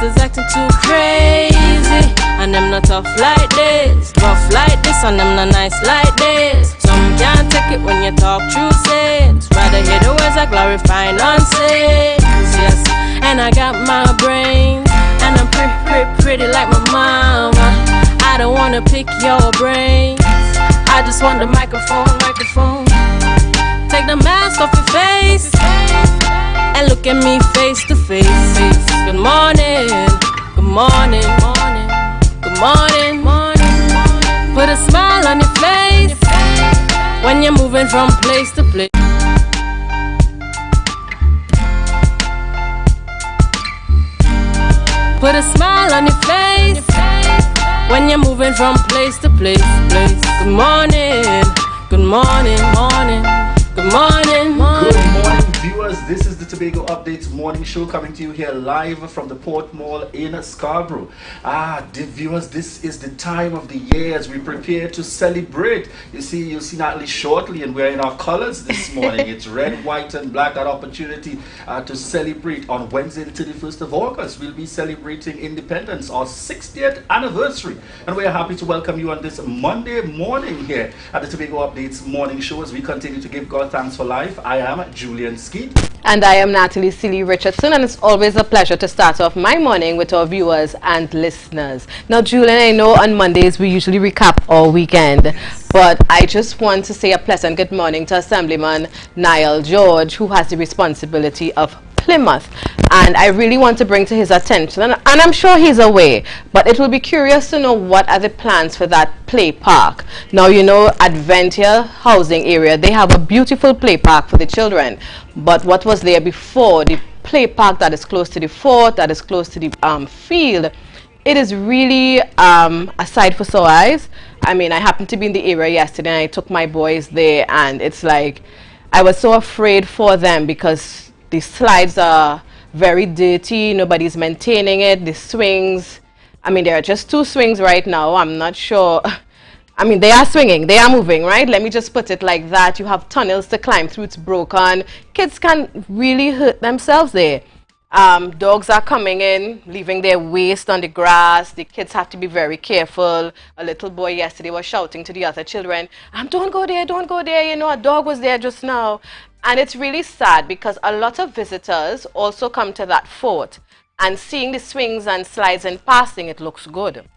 sisters acting too crazy, and them not tough like this, rough like this, and them not nice like this. Some can't take it when you talk true sense, rather hear the words I glorify nonsense. Yes, and I got my brain, and I'm pretty like my mama. I don't wanna pick your brains, I just want the microphone. Take the mask off your face and look at me face to face. Good morning, good morning, good morning. Put a smile on your face when you're moving from place to place. Put a smile on your face when you're moving from place to place. Good morning, good morning, good morning. Good morning, viewers. This is the Tobago Updates morning show coming to you here live from the Port Mall in Scarborough. Viewers, this is the time of the year as we prepare to celebrate. You'll see Natalie shortly, and we're in our colors this morning. It's red, white, and black. That opportunity to celebrate on Wednesday, the 31st of August. We'll be celebrating independence, our 60th anniversary, and we're happy to welcome you on this Monday morning here at the Tobago Updates morning show as we continue to give God thanks for life. I am Julian Skeet. And I am Natalie Seeley Richardson, and it's always a pleasure to start off my morning with our viewers and listeners. Now, Julian, I know on Mondays we usually recap our weekend, but I just want to say a pleasant good morning to Assemblyman Niall George, who has the responsibility of Plymouth, and I really want to bring to his attention, and I'm sure he's aware, but it will be curious to know what are the plans for that play park. Now, you know, Adventure housing area, they have a beautiful play park for the children, but what was there before, the play park that is close to the fort, that is close to the field, it is really a sight for sore eyes. I mean, I happened to be in the area yesterday and I took my boys there, and it's like I was so afraid for them because the slides are very dirty, nobody's maintaining it. The swings, I mean, there are just 2 swings right now. I'm not sure. I mean, they are swinging, they are moving, right? Let me just put it like that. You have tunnels to climb through, it's broken. Kids can really hurt themselves there. Dogs are coming in, leaving their waste on the grass. The kids have to be very careful. A little boy yesterday was shouting to the other children, don't go there, don't go there. You know, a dog was there just now. And it's really sad because a lot of visitors also come to that fort, and seeing the swings and slides and passing, it looks good.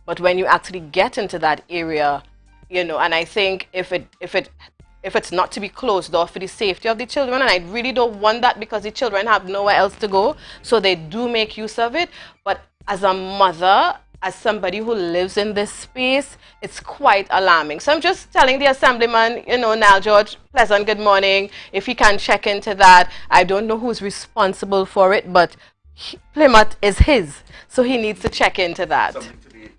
But when you actually get into that area, you know, and I think if it's not to be closed off for the safety of the children, and I really don't want that because the children have nowhere else to go, so they do make use of it. But as a mother, as somebody who lives in this space, it's quite alarming. So I'm just telling the Assemblyman, you know, Niall George, pleasant good morning, if he can check into that. I don't know who's responsible for it, but Plymouth is his, so he needs to check into that. Something to be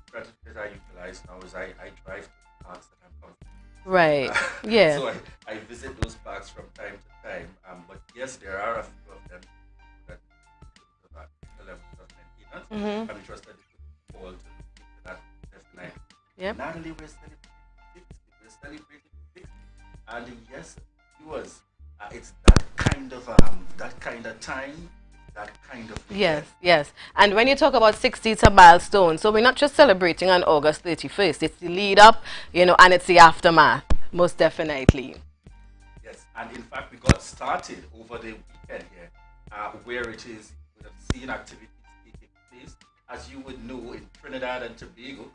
strategies I utilize now is I drive to the parks that I'm comfortable. Right, yeah. So I visit those parks from time to time, but yes, there are a few of them that the level of maintenance. I'm interested to fall to that definitely. Yep. Natalie, we're celebrating 60. And yes, viewers, it's that kind of time, that kind of Yes, yes. And when you talk about 60, it's a milestone. So we're not just celebrating on August 31st. It's the lead up, you know, and it's the aftermath, most definitely. Yes, and in fact, we got started over the weekend here, where it is, we have seen activities taking place. As you would know, in Trinidad and Tobago,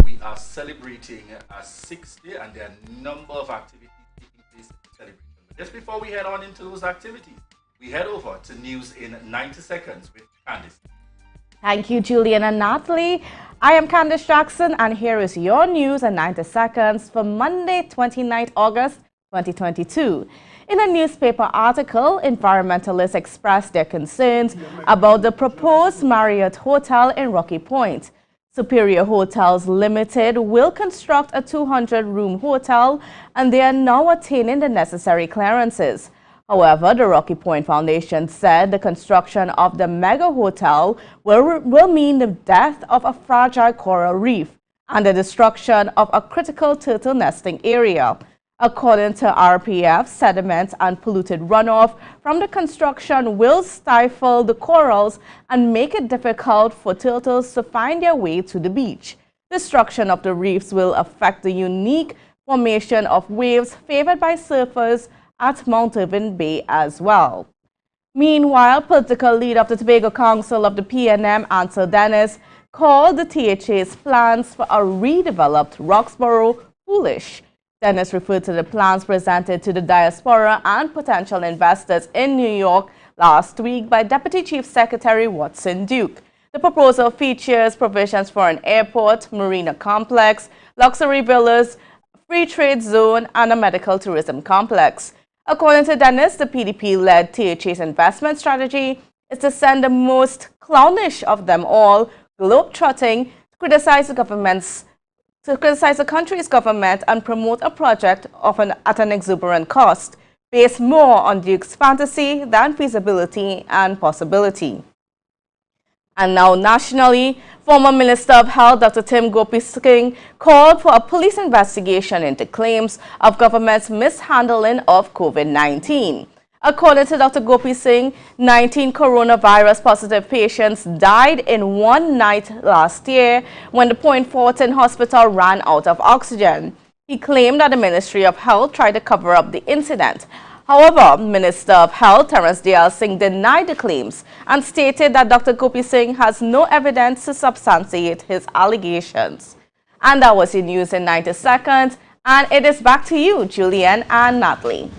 we are celebrating 60, and there are a number of activities taking place in the celebration. But just before we head on into those activities, we head over to news in 90 seconds with Candice. Thank you, Julian and Natalie. I am Candice Jackson, and here is your news in 90 seconds for Monday, 29th August 2022. In a newspaper article, environmentalists expressed their concerns about the proposed Marriott Hotel in Rocky Point. Superior Hotels Limited will construct a 200-room hotel, and they are now attaining the necessary clearances. However, the Rocky Point Foundation said the construction of the mega hotel will mean the death of a fragile coral reef and the destruction of a critical turtle nesting area. According to RPF, sediment and polluted runoff from the construction will stifle the corals and make it difficult for turtles to find their way to the beach. Destruction of the reefs will affect the unique formation of waves favored by surfers at Mount Irving Bay as well. Meanwhile, political leader of the Tobago Council of the PNM, Ansel Dennis, called the THA's plans for a redeveloped Roxborough foolish. Dennis referred to the plans presented to the diaspora and potential investors in New York last week by Deputy Chief Secretary Watson Duke. The proposal features provisions for an airport, marina complex, luxury villas, free trade zone, and a medical tourism complex. According to Dennis, the PDP-led THA's investment strategy is to send the most clownish of them all, globe-trotting, to criticize the country's government and promote a project at an exuberant cost, based more on Duke's fantasy than feasibility and possibility. And now nationally, former Minister of Health Dr. Tim Gopi Singh called for a police investigation into claims of government's mishandling of COVID-19. According to Dr. Gopi Singh, 19 coronavirus positive patients died in one night last year when the Point Fortin Hospital ran out of oxygen. He claimed that the Ministry of Health tried to cover up the incident. However, Minister of Health Terence Dayal Singh denied the claims and stated that Dr. Gopi Singh has no evidence to substantiate his allegations. And that was your news in 90 seconds. And it is back to you, Julian and Natalie.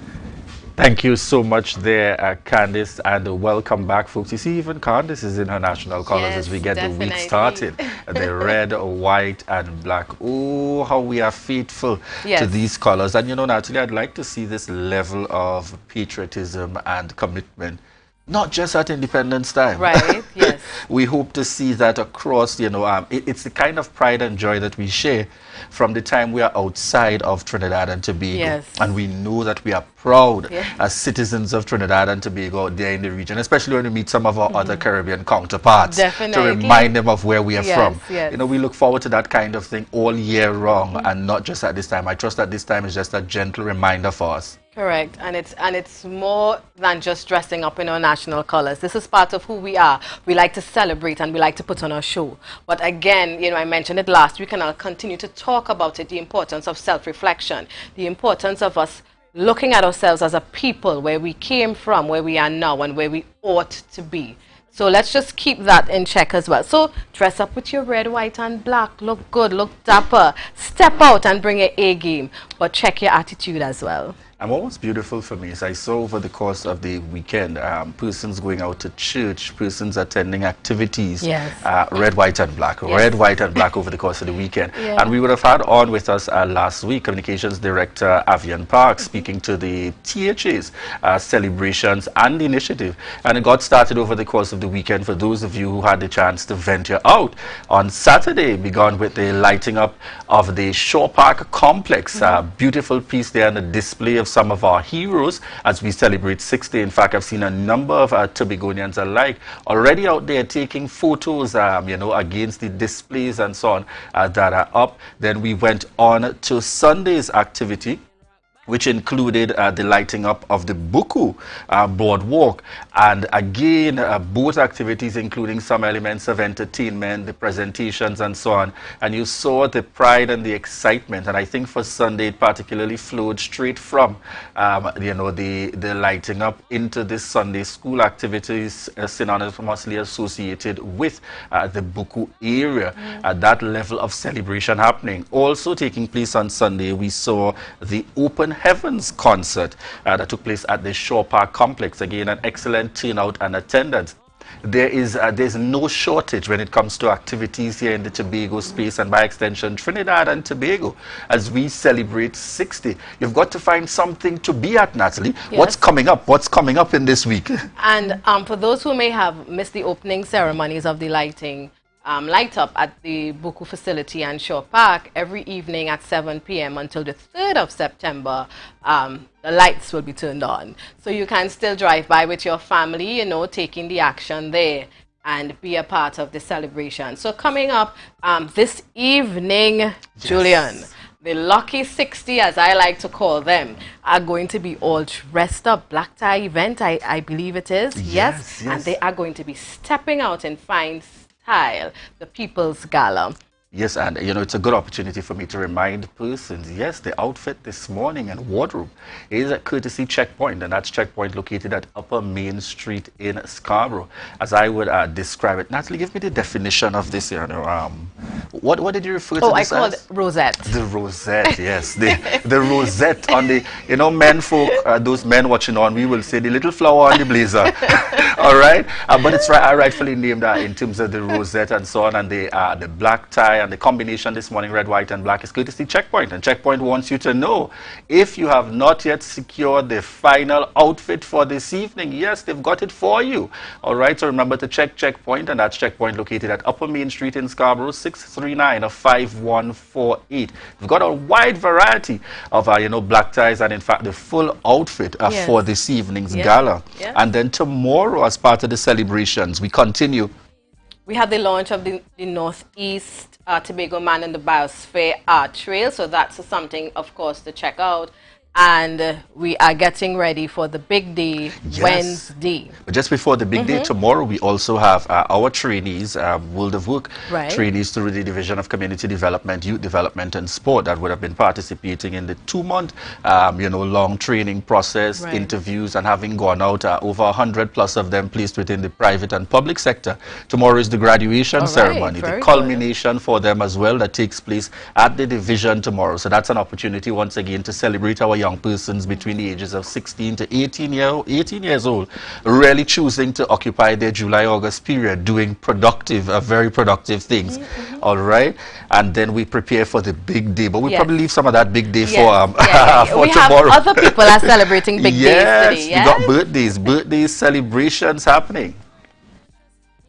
Thank you so much there, Candice, and welcome back, folks. You see, even Candice is in her national colors as we get the week started. The red, white, and black. Oh, how we are faithful to these colors. And, you know, Natalie, I'd like to see this level of patriotism and commitment, not just at Independence Time. Right, yes. We hope to see that across, you know, it's the kind of pride and joy that we share from the time we are outside of Trinidad and Tobago. Yes. And we know that we are proud as citizens of Trinidad and Tobago out there in the region, especially when we meet some of our other Caribbean counterparts. Definitely. To remind them of where we are from. Yes. You know, we look forward to that kind of thing all year long and not just at this time. I trust that this time is just a gentle reminder for us. Correct, and it's more than just dressing up in our national colors. This is part of who we are. We like to celebrate and we like to put on a show. But again, you know, I mentioned it last week and I'll continue to talk about it, the importance of self-reflection, the importance of us looking at ourselves as a people, where we came from, where we are now, and where we ought to be. So let's just keep that in check as well. So dress up with your red, white, and black. Look good, look dapper. Step out and bring your A game, but check your attitude as well. And what was beautiful for me is I saw over the course of the weekend, persons going out to church, persons attending activities, red, white, and black, red, white, and black over the course of the weekend. And we would have had on with us last week Communications Director Avian Park speaking to the THA's celebrations and the initiative. And it got started over the course of the weekend for those of you who had the chance to venture out. On Saturday, began with the lighting up of the Shore Park complex. Beautiful piece there and a display of some of our heroes as we celebrate 60. In fact, I've seen a number of Tobagonians alike already out there taking photos, you know, against the displays and so on that are up. Then we went on to Sunday's activity, which included the lighting up of the Buku boardwalk. And again, both activities including some elements of entertainment, the presentations and so on. And you saw the pride and the excitement. And I think for Sunday, it particularly flowed straight from, you know, the lighting up into this Sunday school activities synonymously associated with the Buku area. That level of celebration happening. Also taking place on Sunday, we saw the Open Heavens concert that took place at the Shore Park complex. Again, an excellent turnout and attendance. There's no shortage when it comes to activities here in the Tobago space and by extension Trinidad and Tobago as we celebrate 60. You've got to find something to be at, Natalie. What's coming up? What's coming up in this week? And for those who may have missed the opening ceremonies of the lighting, light up at the Buku facility and Shore Park every evening at 7 p.m. until the 3rd of September. The lights will be turned on. So you can still drive by with your family, you know, taking the action there and be a part of the celebration. So coming up this evening, Julian, The lucky 60, as I like to call them, are going to be all dressed up. Black tie event, I believe it is. Yes. And they are going to be stepping out in fine style. The People's Gala. Yes, and you know, it's a good opportunity for me to remind persons, yes, the outfit this morning and wardrobe is a courtesy checkpoint, and that's checkpoint located at Upper Main Street in Scarborough. As I would describe it. Natalie, give me the definition of this, you know, what did you refer to this as? I called it rosette. The rosette, yes. The rosette on the, you know, men folk, those men watching on, we will say the little flower on the blazer. All right? But it's rightfully named in terms of the rosette and so on, and the black tie, and the combination this morning, red, white, and black, is courtesy Checkpoint. And Checkpoint wants you to know, if you have not yet secured the final outfit for this evening, yes, they've got it for you. All right, so remember to check Checkpoint, and that's Checkpoint located at Upper Main Street in Scarborough, 639-5148. We've got a wide variety of, you know, black ties, and in fact, the full outfit for this evening's gala. And then tomorrow, as part of the celebrations, we continue. We have the launch of the Northeast Tobago Man in the Biosphere Art Trail. So that's something, of course, to check out. And we are getting ready for the big day, Wednesday. But just before the big day, tomorrow, we also have our trainees, World of Work trainees through the Division of Community Development, Youth Development and Sport that would have been participating in the 2-month, you know, long training process, interviews, and having gone out, over 100 plus of them placed within the private and public sector. Tomorrow is the graduation ceremony, the culmination for them as well, that takes place at the division tomorrow. So that's an opportunity once again to celebrate our young persons between the ages of 16 to 18 years old, really choosing to occupy their July-August period doing productive, very productive things. All right, and then we prepare for the big day, but we probably leave some of that big day for we tomorrow. Have other people are celebrating big days today. We got birthdays celebrations happening.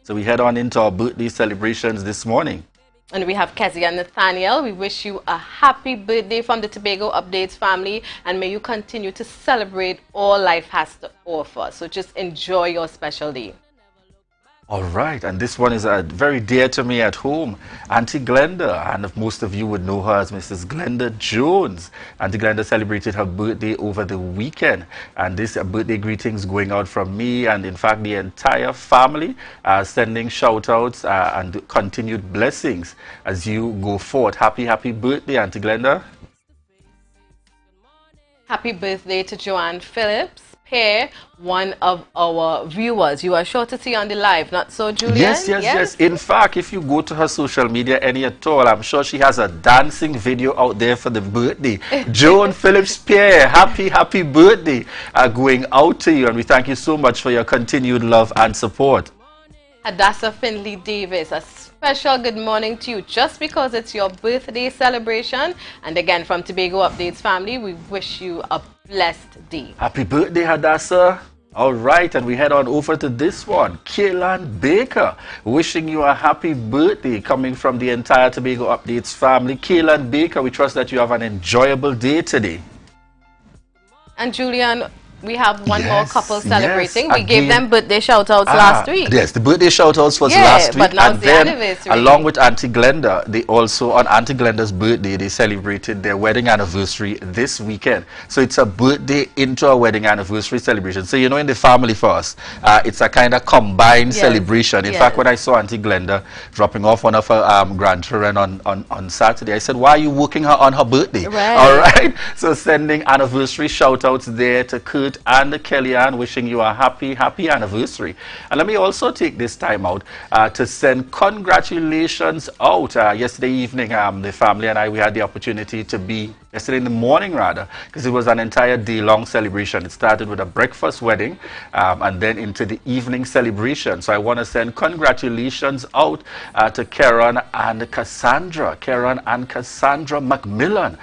So we head on into our birthday celebrations this morning. And we have Kezia and Nathaniel. We wish you a happy birthday from the Tobago Updates family, and may you continue to celebrate all life has to offer. So just enjoy your special day. All right, and this one is very dear to me at home. Auntie Glenda, and most of you would know her as Mrs. Glenda Jones. Auntie Glenda celebrated her birthday over the weekend, and this birthday greetings going out from me and in fact the entire family, sending shout-outs and continued blessings as you go forth. Happy birthday, Auntie Glenda. Happy birthday to Joanne Phillips. One of our viewers. You are sure to see on the live, not so, Julian? Yes. In fact, if you go to her social media any at all, I'm sure she has a dancing video out there for the birthday. Joan Phillips Pierre, happy birthday going out to you, and we thank you so much for your continued love and support. Hadassah Finley Davis, a special good morning to you just because it's your birthday celebration. And again, from Tobago Updates family, we wish you a blessed day. Happy birthday, Hadassah. All right, and we head on over to this one. Kaylan Baker, wishing you a happy birthday, coming from the entire Tobago Updates family. Kaylan Baker, we trust that you have an enjoyable day today. And Julian, we have one more couple celebrating. We gave them birthday shout-outs last week. Yes, the birthday shout-outs was last week. But now it's the anniversary. Along with Auntie Glenda, they also, on Auntie Glenda's birthday, they celebrated their wedding anniversary this weekend. So it's a birthday into a wedding anniversary celebration. So, you know, in the family for us, it's a kind of combined celebration. In fact, when I saw Auntie Glenda dropping off one of her grandchildren on Saturday, I said, why are you working her on her birthday? All right. So sending anniversary shout-outs there to Kurt and Kellyanne, wishing you a happy anniversary. And let me also take this time out to send congratulations out. Yesterday evening, the family and I, we had the opportunity to be, yesterday in the morning rather, because it was an entire day-long celebration. It started with a breakfast wedding and then into the evening celebration. So I want to send congratulations out to Karen and Cassandra Macmillan.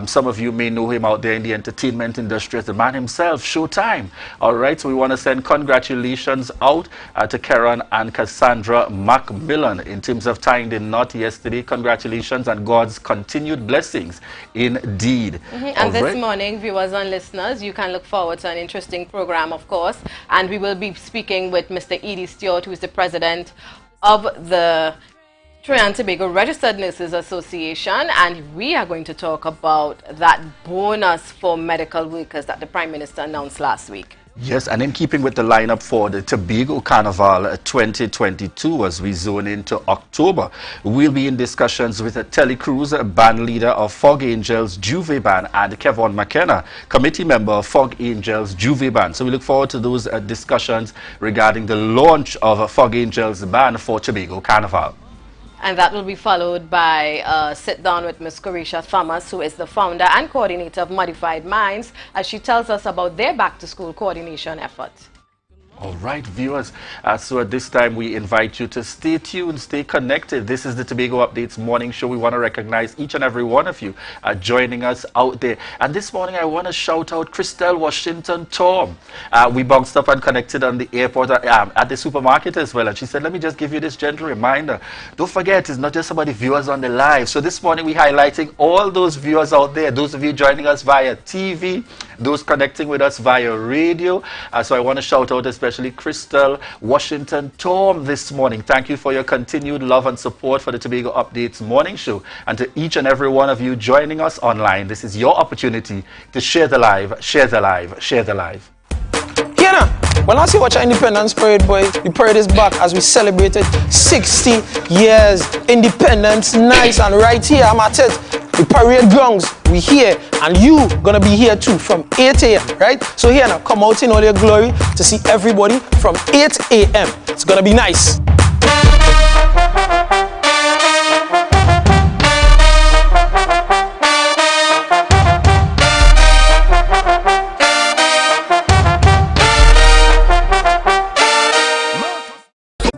Some of you may know him out there in the entertainment industry as the man himself, Showtime. All right, so we want to send congratulations out to Karen and Cassandra Macmillan in terms of tying the knot yesterday. Congratulations and God's continued blessings indeed. And this morning, viewers and listeners, you can look forward to an interesting program, of course, and we will be speaking with Mr. Edie Stewart, who is the president of the Trinidad and Tobago Registered Nurses Association, and we are going to talk about that bonus for medical workers that the Prime Minister announced last week. Yes, and in keeping with the lineup for the Tobago Carnival 2022 as we zone into October, we'll be in discussions with a Telecruise band leader of Fog Angels Juve Band and Kevon McKenna, committee member of Fog Angels Juve Band. So we look forward to those discussions regarding the launch of Fog Angels Band for Tobago Carnival. And that will be followed by a sit-down with Ms. Corisha Thomas, who is the founder and coordinator of Modified Minds, as she tells us about their back-to-school coordination efforts. All right, viewers, so at this time we invite you to stay tuned, stay connected. This is the Tobago Updates morning show. We want to recognize each and every one of you joining us out there. And this morning I want to shout out Christelle Washington Tom. We bounced up and connected on the airport at the supermarket as well. And she said, let me just give you this gentle reminder. Don't forget, it's not just about the viewers on the live. So this morning we're highlighting all those viewers out there, those of you joining us via TV, those connecting with us via radio. So I want to shout out especially Crystal Washington Tom this morning. Thank you for your continued love and support for the Tobago Updates morning show. And to each and every one of you joining us online, this is your opportunity to share the live, share the live, share the live. Here now, well, I see what your Independence Parade, boy. The parade is back as we celebrated 60 years independence. Nice, and right here, I'm at it. The parade grounds, we here, and you gonna be here too from 8 a.m., right? So here now, come out in all your glory to see everybody from 8 a.m. It's gonna be nice.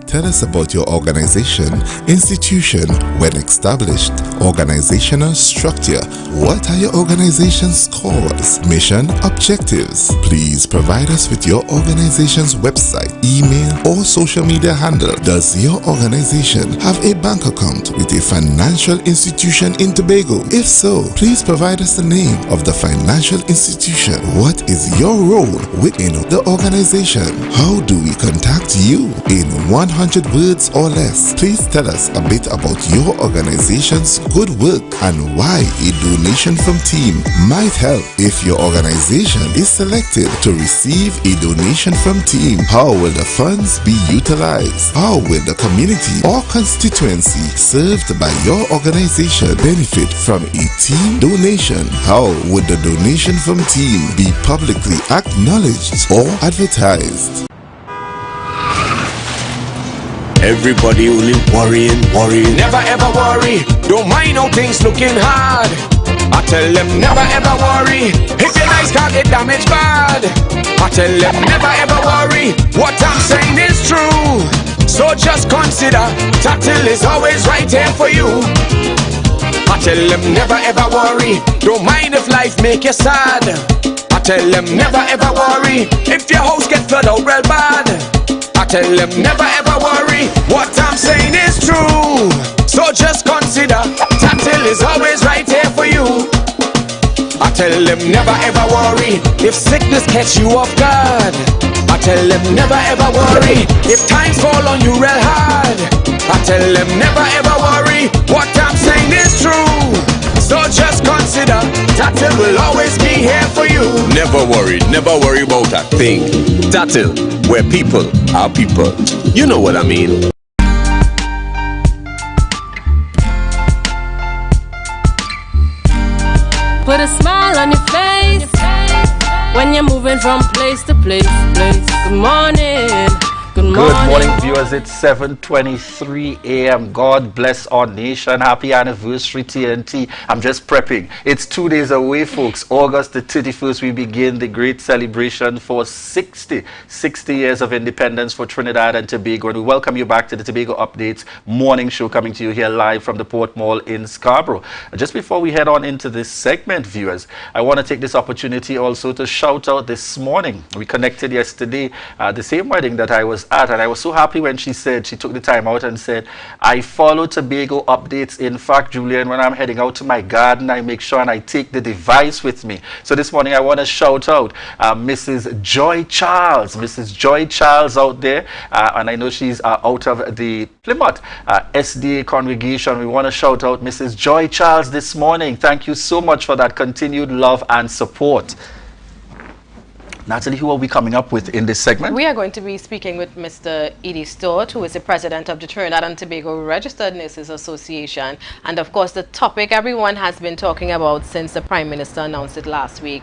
Tell us about your organization, institution, when established, organizational structure. What are your organization's cause, mission, objectives? Please provide us with your organization's website, email, or social media handle. Does your organization have a bank account with a financial institution in Tobago? If so, please provide us the name of the financial institution. What is your role within the organization? How do we contact you? In 100 words or less, please tell us a bit about your organization's good work and why a donation from team might help. If your organization is selected to receive a donation from team, how will the funds be utilized? How will the community or constituency served by your organization benefit from a team donation? How would the donation from team be publicly acknowledged or advertised? Everybody only worrying. Never ever worry. Don't mind how things looking hard. I tell them never ever worry. If your nice car get damaged bad, I tell them never ever worry. What I'm saying is true. So just consider Tatil is always right here for you. I tell them never ever worry. Don't mind if life make you sad. I tell them never ever worry. If your house get flooded out real bad, I tell them never ever worry. What I'm saying is true. So just consider Tatil is always right here for you. I tell them never ever worry. If sickness catch you off guard, I tell them never ever worry. If times fall on you real hard, I tell them never ever worry. What I'm saying is true. So just consider Tatil will always be here for you. Never worry about a thing. Tatil, where people are people. You know what I mean. Put a smile on your face when you're moving from place to place. Good morning. Good morning, viewers. It's 7:23 a.m. God bless our nation. Happy anniversary, TNT. I'm just prepping. It's 2 days away, folks. August the 31st, we begin the great celebration for 60 years of independence for Trinidad and Tobago. And we welcome you back to the Tobago Updates morning show, coming to you here live from the Port Mall in Scarborough. Just before we head on into this segment, viewers, I want to take this opportunity also to shout out this morning. We connected yesterday, the same wedding that I was at that, and I was so happy when she took the time out and said, I follow Tobago updates. In fact, Julian, when I'm heading out to my garden, I make sure and I take the device with me. So this morning I want to shout out Mrs. Joy Charles. Mrs. Joy Charles out there, and I know she's out of the Plymouth SDA congregation. We want to shout out Mrs. Joy Charles this morning. Thank you so much for that continued love and support. Natalie, who are we coming up with in this segment? We are going to be speaking with Mr. Edie Stewart, who is the president of the Trinidad and Tobago Registered Nurses Association. And of course, the topic everyone has been talking about since the Prime Minister announced it last week,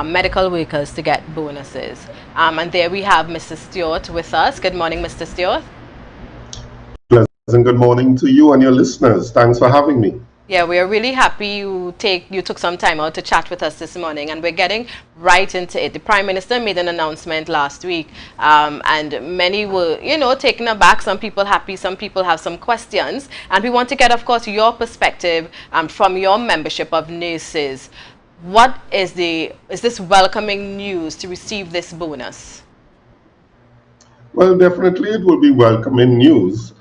medical workers to get bonuses. And there we have Mr. Stewart with us. Good morning, Mr. Stewart. Pleasant good morning to you and your listeners. Thanks for having me. Yeah, we are really happy you took some time out to chat with us this morning, and we're getting right into it. The Prime Minister made an announcement last week, and many were, taken aback. Some people happy, some people have some questions, and we want to get, of course, your perspective from your membership of nurses. What is this welcoming news to receive this bonus? Well, definitely it will be welcoming news.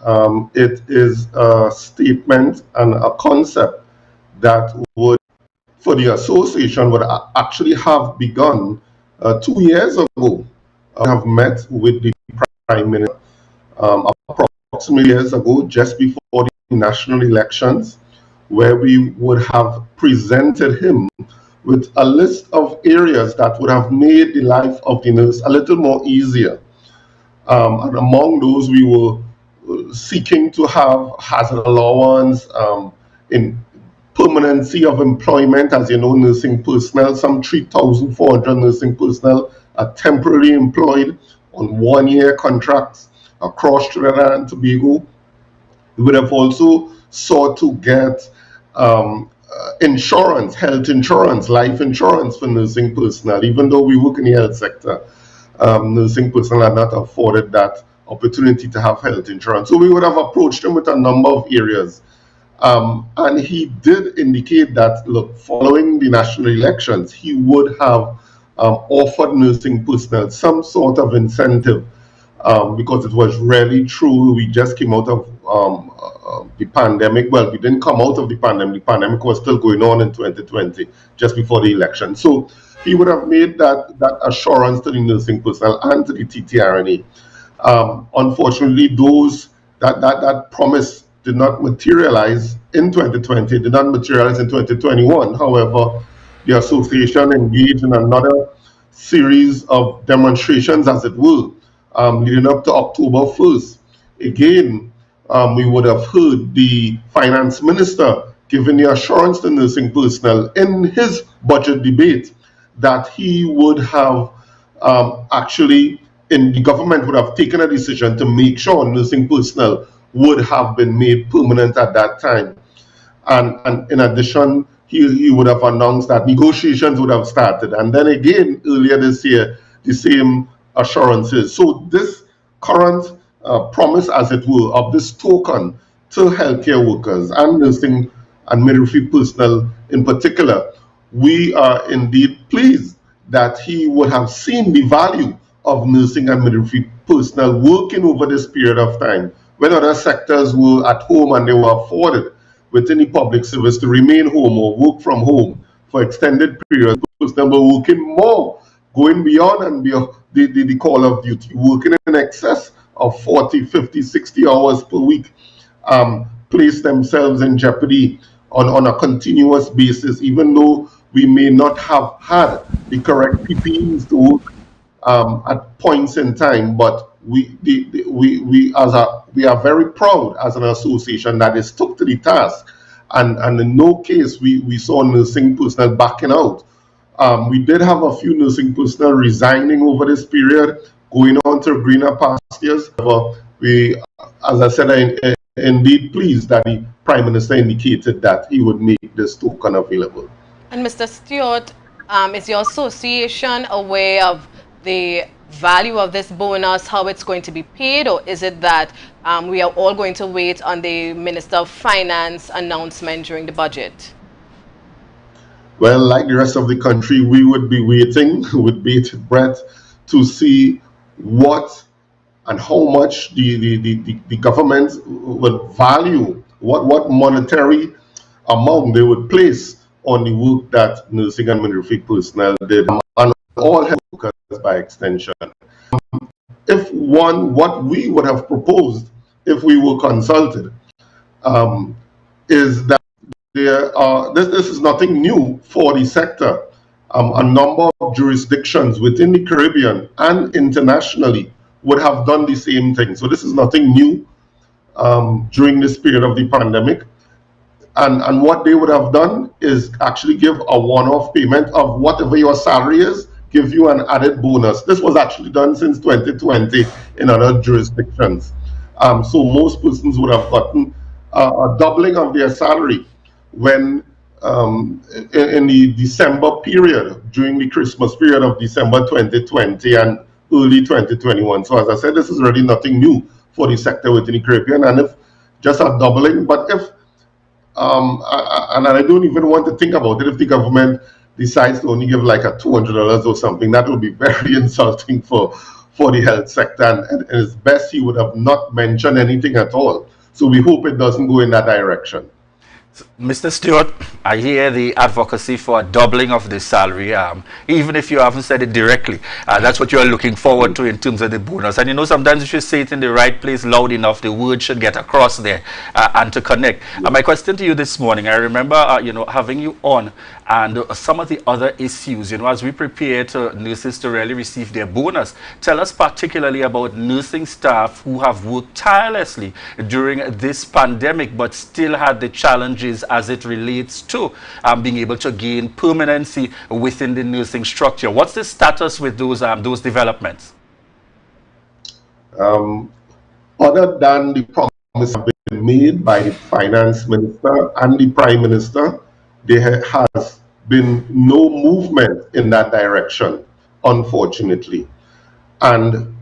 It is a statement and a concept that would, for the association, would actually have begun 2 years ago. I have met with the Prime Minister approximately years ago, just before the national elections, where we would have presented him with a list of areas that would have made the life of the nurse a little more easier. And among those, we were seeking to have hazard allowance, in permanency of employment. As you know, nursing personnel, some 3,400 nursing personnel are temporarily employed on one-year contracts across Trinidad and Tobago. We would have also sought to get insurance, health insurance, life insurance for nursing personnel, even though we work in the health sector. Nursing personnel are not afforded that opportunity to have health insurance. So we would have approached him with a number of areas. And he did indicate that, look, following the national elections, he would have offered nursing personnel some sort of incentive, because it was really true. We just came out of the pandemic. Well, we didn't come out of the pandemic. The pandemic was still going on in 2020, just before the election. So he would have made that assurance to the nursing personnel and to the TTRNA. Unfortunately, that promise did not materialize in 2020, did not materialize in 2021. However, the association engaged in another series of demonstrations, as it were, leading up to October 1st. Again, we would have heard the finance minister giving the assurance to nursing personnel in his budget debate that he would have the government would have taken a decision to make sure nursing personnel would have been made permanent at that time. And in addition, he would have announced that negotiations would have started. And then again, earlier this year, the same assurances. So this current promise, as it were, of this token to healthcare workers and nursing and midwifery personnel in particular, we are indeed pleased that he would have seen the value of nursing and midwifery personnel working over this period of time when other sectors were at home and they were afforded within the public service to remain home or work from home for extended periods. Personnel were working more, going beyond and beyond the call of duty, working in excess of 40, 50, 60 hours per week, place themselves in jeopardy on a continuous basis, even though we may not have had the correct PPEs to work at points in time, but we are very proud as an association that is took to the task, and in no case we saw nursing personnel backing out. We did have a few nursing personnel resigning over this period, going on to greener pastures. We, as I said, are indeed pleased that the Prime Minister indicated that he would make this token available. And Mr. Stewart, is your association aware of the value of this bonus, how it's going to be paid, or is it that we are all going to wait on the Minister of Finance announcement during the budget? Well, like the rest of the country, we would be waiting with bated breath to see what and how much the government would value, what monetary amount they would place on the work that nursing and midwifery personnel did, and all health workers by extension. What we would have proposed if we were consulted is that this is nothing new for the sector. A number of jurisdictions within the Caribbean and internationally would have done the same thing. So this is nothing new during this period of the pandemic. And what they would have done is actually give a one-off payment of whatever your salary is, give you an added bonus. This was actually done since 2020 in other jurisdictions. So most persons would have gotten a doubling of their salary when in the December period, during the Christmas period of December 2020 and early 2021. So as I said, this is really nothing new for the sector within the Caribbean, and if just a doubling, but if and I don't even want to think about it, if the government decides to only give like a $200 or something, that would be very insulting for the health sector, and it's best he would have not mentioned anything at all. So we hope it doesn't go in that direction. Mr. Stewart, I hear the advocacy for a doubling of the salary, even if you haven't said it directly. That's what you're looking forward to in terms of the bonus. And you know, sometimes if you say it in the right place loud enough, the word should get across there and to connect. My question to you this morning, I remember, you know, having you on and some of the other issues, you know, as we prepare nurses to really receive their bonus. Tell us particularly about nursing staff who have worked tirelessly during this pandemic, but still had the challenges as it relates to being able to gain permanency within the nursing structure. What's the status with those developments? Other than the promise have been made by the finance minister and the prime minister, there has been no movement in that direction, unfortunately. And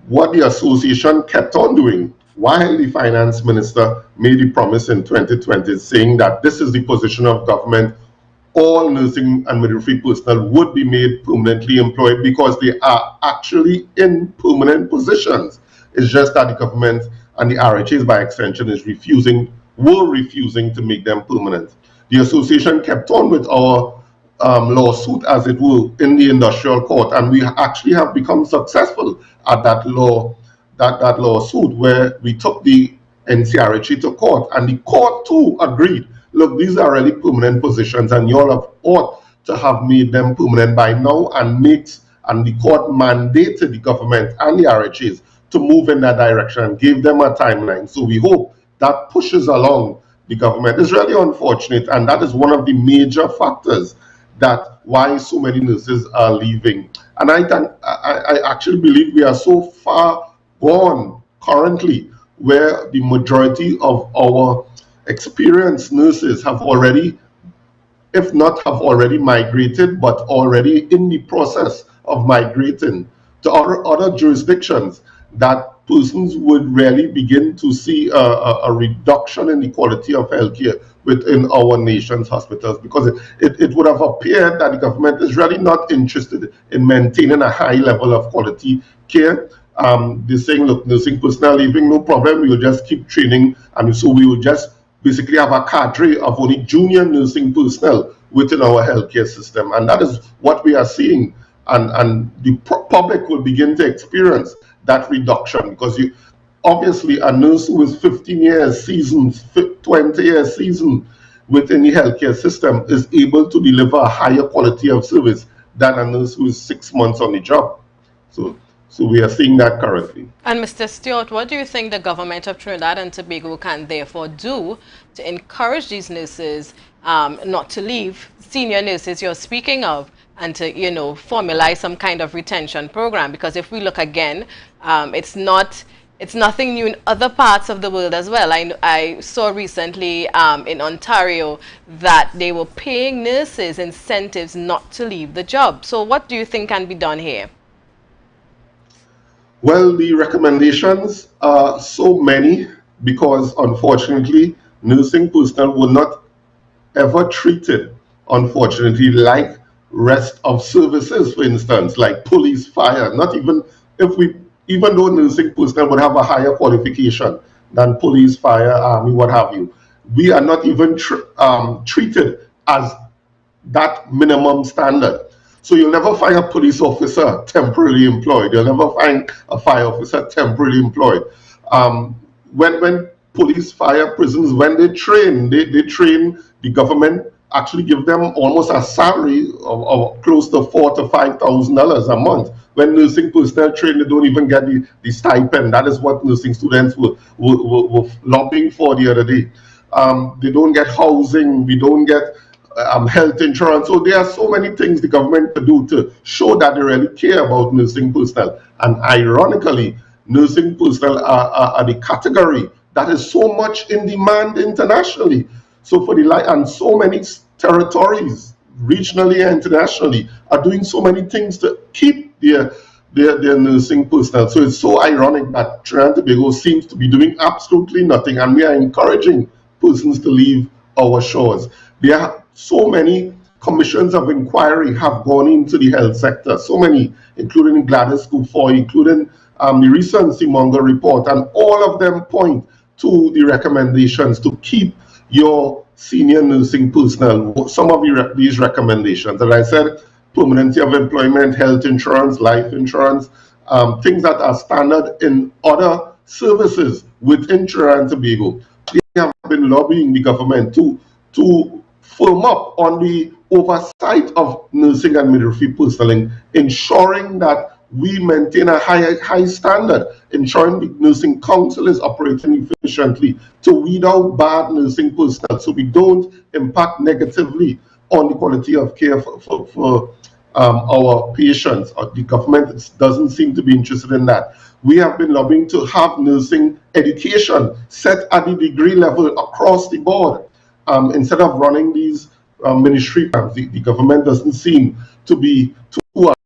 what the association kept on doing while the finance minister made the promise in 2020, saying that this is the position of government, all nursing and midwifery personnel would be made permanently employed because they are actually in permanent positions. It's just that the government and the RHAs by extension were refusing to make them permanent. The association kept on with our lawsuit, as it were, in the industrial court, and we actually have become successful at that lawsuit, where we took the NCRHA to court, and the court too agreed, look, these are really permanent positions and you all have ought to have made them permanent by now, and the court mandated the government and the RHAs to move in that direction and gave them a timeline. So we hope that pushes along the government. It's really unfortunate, and that is one of the major factors that why so many nurses are leaving. And I actually believe we are so far gone currently, where the majority of our experienced nurses have already, if not have already migrated, but already in the process of migrating to other jurisdictions, that persons would really begin to see a reduction in the quality of healthcare within our nation's hospitals, because it would have appeared that the government is really not interested in maintaining a high level of quality care. They're saying, look, nursing personnel leaving, no problem, we will just keep training, and so we will just basically have a cadre of only junior nursing personnel within our healthcare system. And that is what we are seeing, and the public will begin to experience that reduction, because obviously a nurse who is 15 years seasoned, 20 years seasoned within the healthcare system is able to deliver a higher quality of service than a nurse who is 6 months on the job. So we are seeing that currently. And Mr. Stewart, what do you think the government of Trinidad and Tobago can therefore do to encourage these nurses not to leave, senior nurses you're speaking of, and to, you know, formalize some kind of retention program? Because if we look again, it's nothing new in other parts of the world as well. I saw recently in Ontario that they were paying nurses incentives not to leave the job. So what do you think can be done here? Well, the recommendations are so many, because unfortunately nursing personnel were not ever treated, unfortunately, like rest of services, for instance, like police, fire. Not even if we even though nursing personnel would have a higher qualification than police, fire, army, what have you, we are not even treated as that minimum standard. So you'll never find a police officer temporarily employed. You'll never find a fire officer temporarily employed. When police, fire, prisons, when they train, the government actually give them almost a salary of close to $4,000 to $5,000 a month. When nursing personnel train, they don't even get the stipend. That is what nursing students were lobbying for the other day. They don't get housing, we don't get health insurance. So there are so many things the government could do to show that they really care about nursing personnel. And ironically, nursing personnel are the category that is so much in demand internationally. So for and so many territories, regionally and internationally, are doing so many things to keep their nursing personnel. So it's so ironic that Trinidad and Tobago seems to be doing absolutely nothing, and we are encouraging persons to leave our shores. There are so many commissions of inquiry have gone into the health sector, so many, including Gladys Kufoy, including the recent Simonga report, and all of them point to the recommendations to keep your senior nursing personnel. Some of these recommendations, as I said, permanency of employment, health insurance, life insurance, things that are standard in other services within Trinidad and Tobago. We have been lobbying the government to firm up on the oversight of nursing and midwifery personnel, ensuring that we maintain a high standard, ensuring the nursing council is operating efficiently to weed out bad nursing personnel, so we don't impact negatively on the quality of care for our patients. The government doesn't seem to be interested in that. We have been lobbying to have nursing education set at the degree level across the board. Instead of running these ministry camps, the government doesn't seem to be too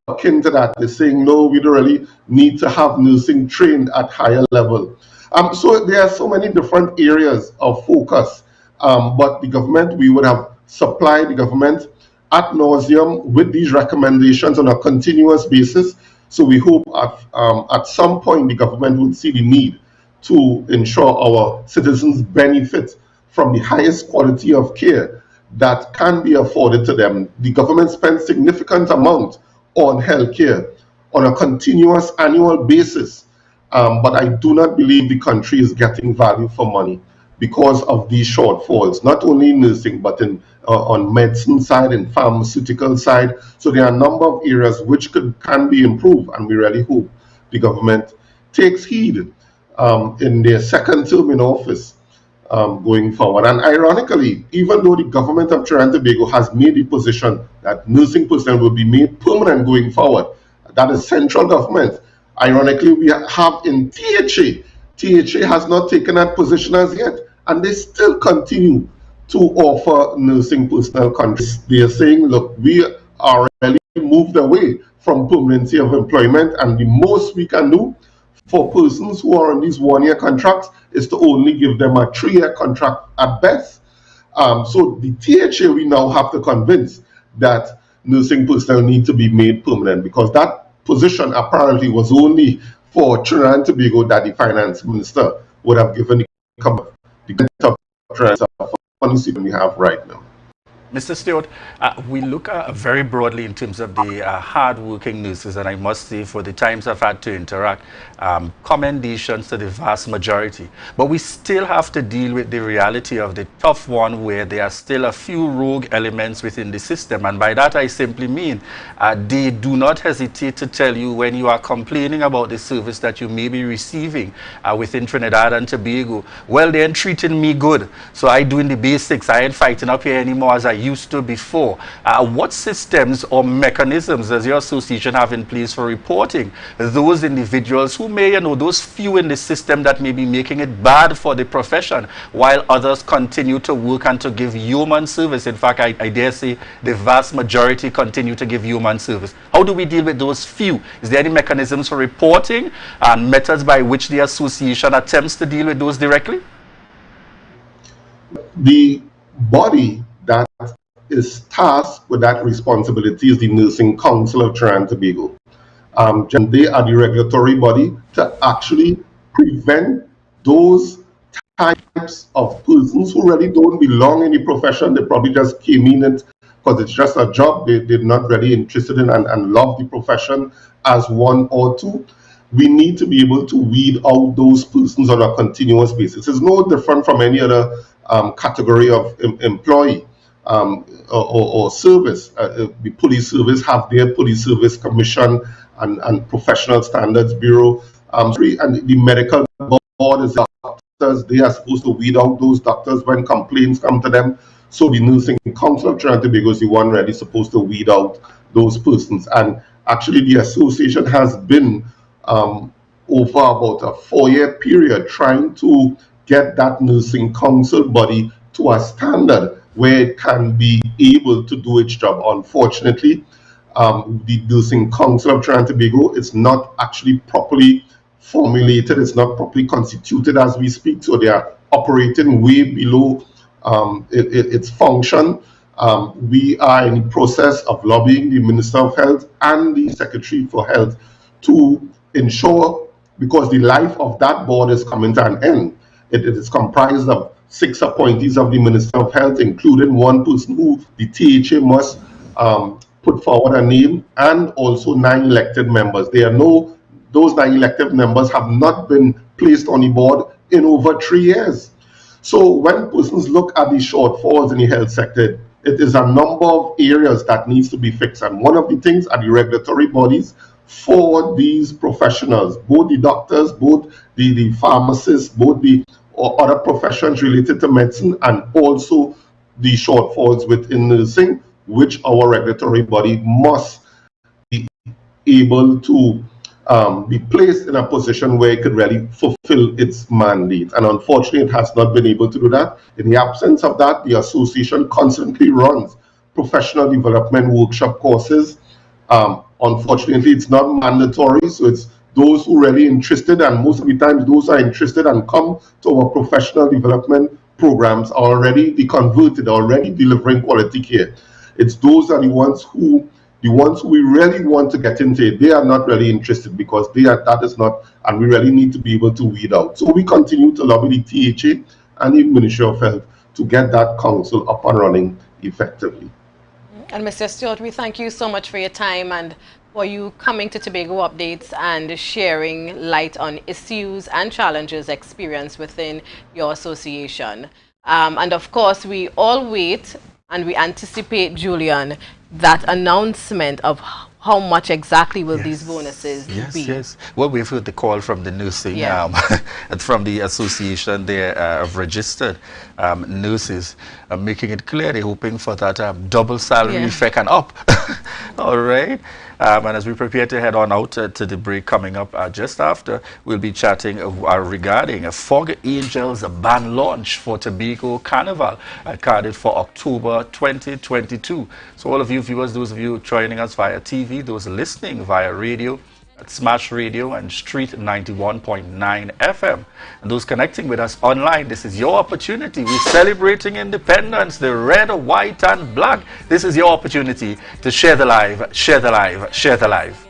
akin to that. They're saying, no, we don't really need to have nursing trained at higher level. So there are so many different areas of focus, but the government, we would have supplied the government ad nauseum with these recommendations on a continuous basis. So we hope at some point the government would see the need to ensure our citizens benefit from the highest quality of care that can be afforded to them. The government spends significant amount on healthcare on a continuous annual basis, but I do not believe the country is getting value for money because of these shortfalls, not only in nursing, but on medicine side and pharmaceutical side. So there are a number of areas which can be improved, and we really hope the government takes heed in their second term in office going forward. And ironically, even though the government of Trinidad and Tobago has made the position that nursing personnel will be made permanent going forward, that is central government. Ironically, we have in THA. THA has not taken that position as yet, and they still continue to offer nursing personnel contracts. They are saying, look, we are really moved away from permanency of employment, and the most we can do for persons who are on these one-year contracts is to only give them a 3-year contract at best. So the THA, we now have to convince that nursing personnel need to be made permanent, because that position apparently was only for Trinidad and Tobago that the finance minister would have given the policy we have right now. Mr. Stewart, we look very broadly in terms of the hard-working nurses, and I must say, for the times I've had to interact, commendations to the vast majority. But we still have to deal with the reality of the tough one, where there are still a few rogue elements within the system. And by that, I simply mean they do not hesitate to tell you when you are complaining about the service that you may be receiving within Trinidad and Tobago. Well, they ain't treating me good, so I doing the basics. I ain't fighting up here anymore as I used to before. What systems or mechanisms does your association have in place for reporting those individuals who may, those few in the system that may be making it bad for the profession, while others continue to work and to give human service? In fact, I dare say the vast majority continue to give human service. How do we deal with those few? Is there any mechanisms for reporting and methods by which the association attempts to deal with those directly? The body that is tasked with that responsibility is the Nursing Council of Trinidad and Tobago. and they are the regulatory body to actually prevent those types of persons who really don't belong in the profession. They probably just came in it because it's just a job they're not really interested in and love the profession as one or two. We need to be able to weed out those persons on a continuous basis. It's no different from any other category of employee or service. The police service have their police service commission and professional standards bureau. And the medical board is doctors. They are supposed to weed out those doctors when complaints come to them. So the Nursing Council of Trinidad and Tobago is the one really supposed to weed out those persons. And actually the association has been over about a 4-year period trying to get that Nursing Council body to a standard where it can be able to do its job. Unfortunately, the Nursing Council of Trinidad and Tobago is not actually properly formulated, it's not properly constituted as we speak, so they are operating way below its function. We are in the process of lobbying the Minister of Health and the Secretary for Health to ensure, because the life of that board is coming to an end. It is comprised of 6 appointees of the Minister of Health, including one person who the THA must put forward a name, and also 9 elected members. Those 9 elected members have not been placed on the board in over 3 years. So when persons look at the shortfalls in the health sector, it is a number of areas that needs to be fixed. And one of the things are the regulatory bodies for these professionals, both the doctors, both the pharmacists, both the other professions related to medicine, and also the shortfalls within nursing, which our regulatory body must be able to be placed in a position where it could really fulfill its mandate. And unfortunately, it has not been able to do that. In the absence of that, the association constantly runs professional development workshop courses. Unfortunately, it's not mandatory, so it's those who are really interested, and most of the time those are interested and come to our professional development programs are already deconverted, already delivering quality care. It's those are the ones who we really want to get into it. They are not really interested because that is not, and we really need to be able to weed out. So we continue to lobby the THA and the Ministry of Health to get that council up and running effectively. And Mr. Stewart, we thank you so much for your time and for you coming to Tobago Updates and sharing light on issues and challenges experienced within your association. And of course, we all wait and we anticipate, Julian, that announcement of how much exactly will these bonuses be? Yes. Well, we've heard the call from the nursing, from the association. They have registered nurses, making it clear they're hoping for that double salary effect and up. All right. And as we prepare to head on out to the break coming up just after, we'll be chatting regarding a Fog Angels band launch for Tobago Carnival, carded for October 2022. So all of you viewers, those of you joining us via TV, those listening via radio, at Smash Radio and Street 91.9 FM. And those connecting with us online, this is your opportunity. We're celebrating independence, the red, white, and black. This is your opportunity to share the live, share the live, share the live.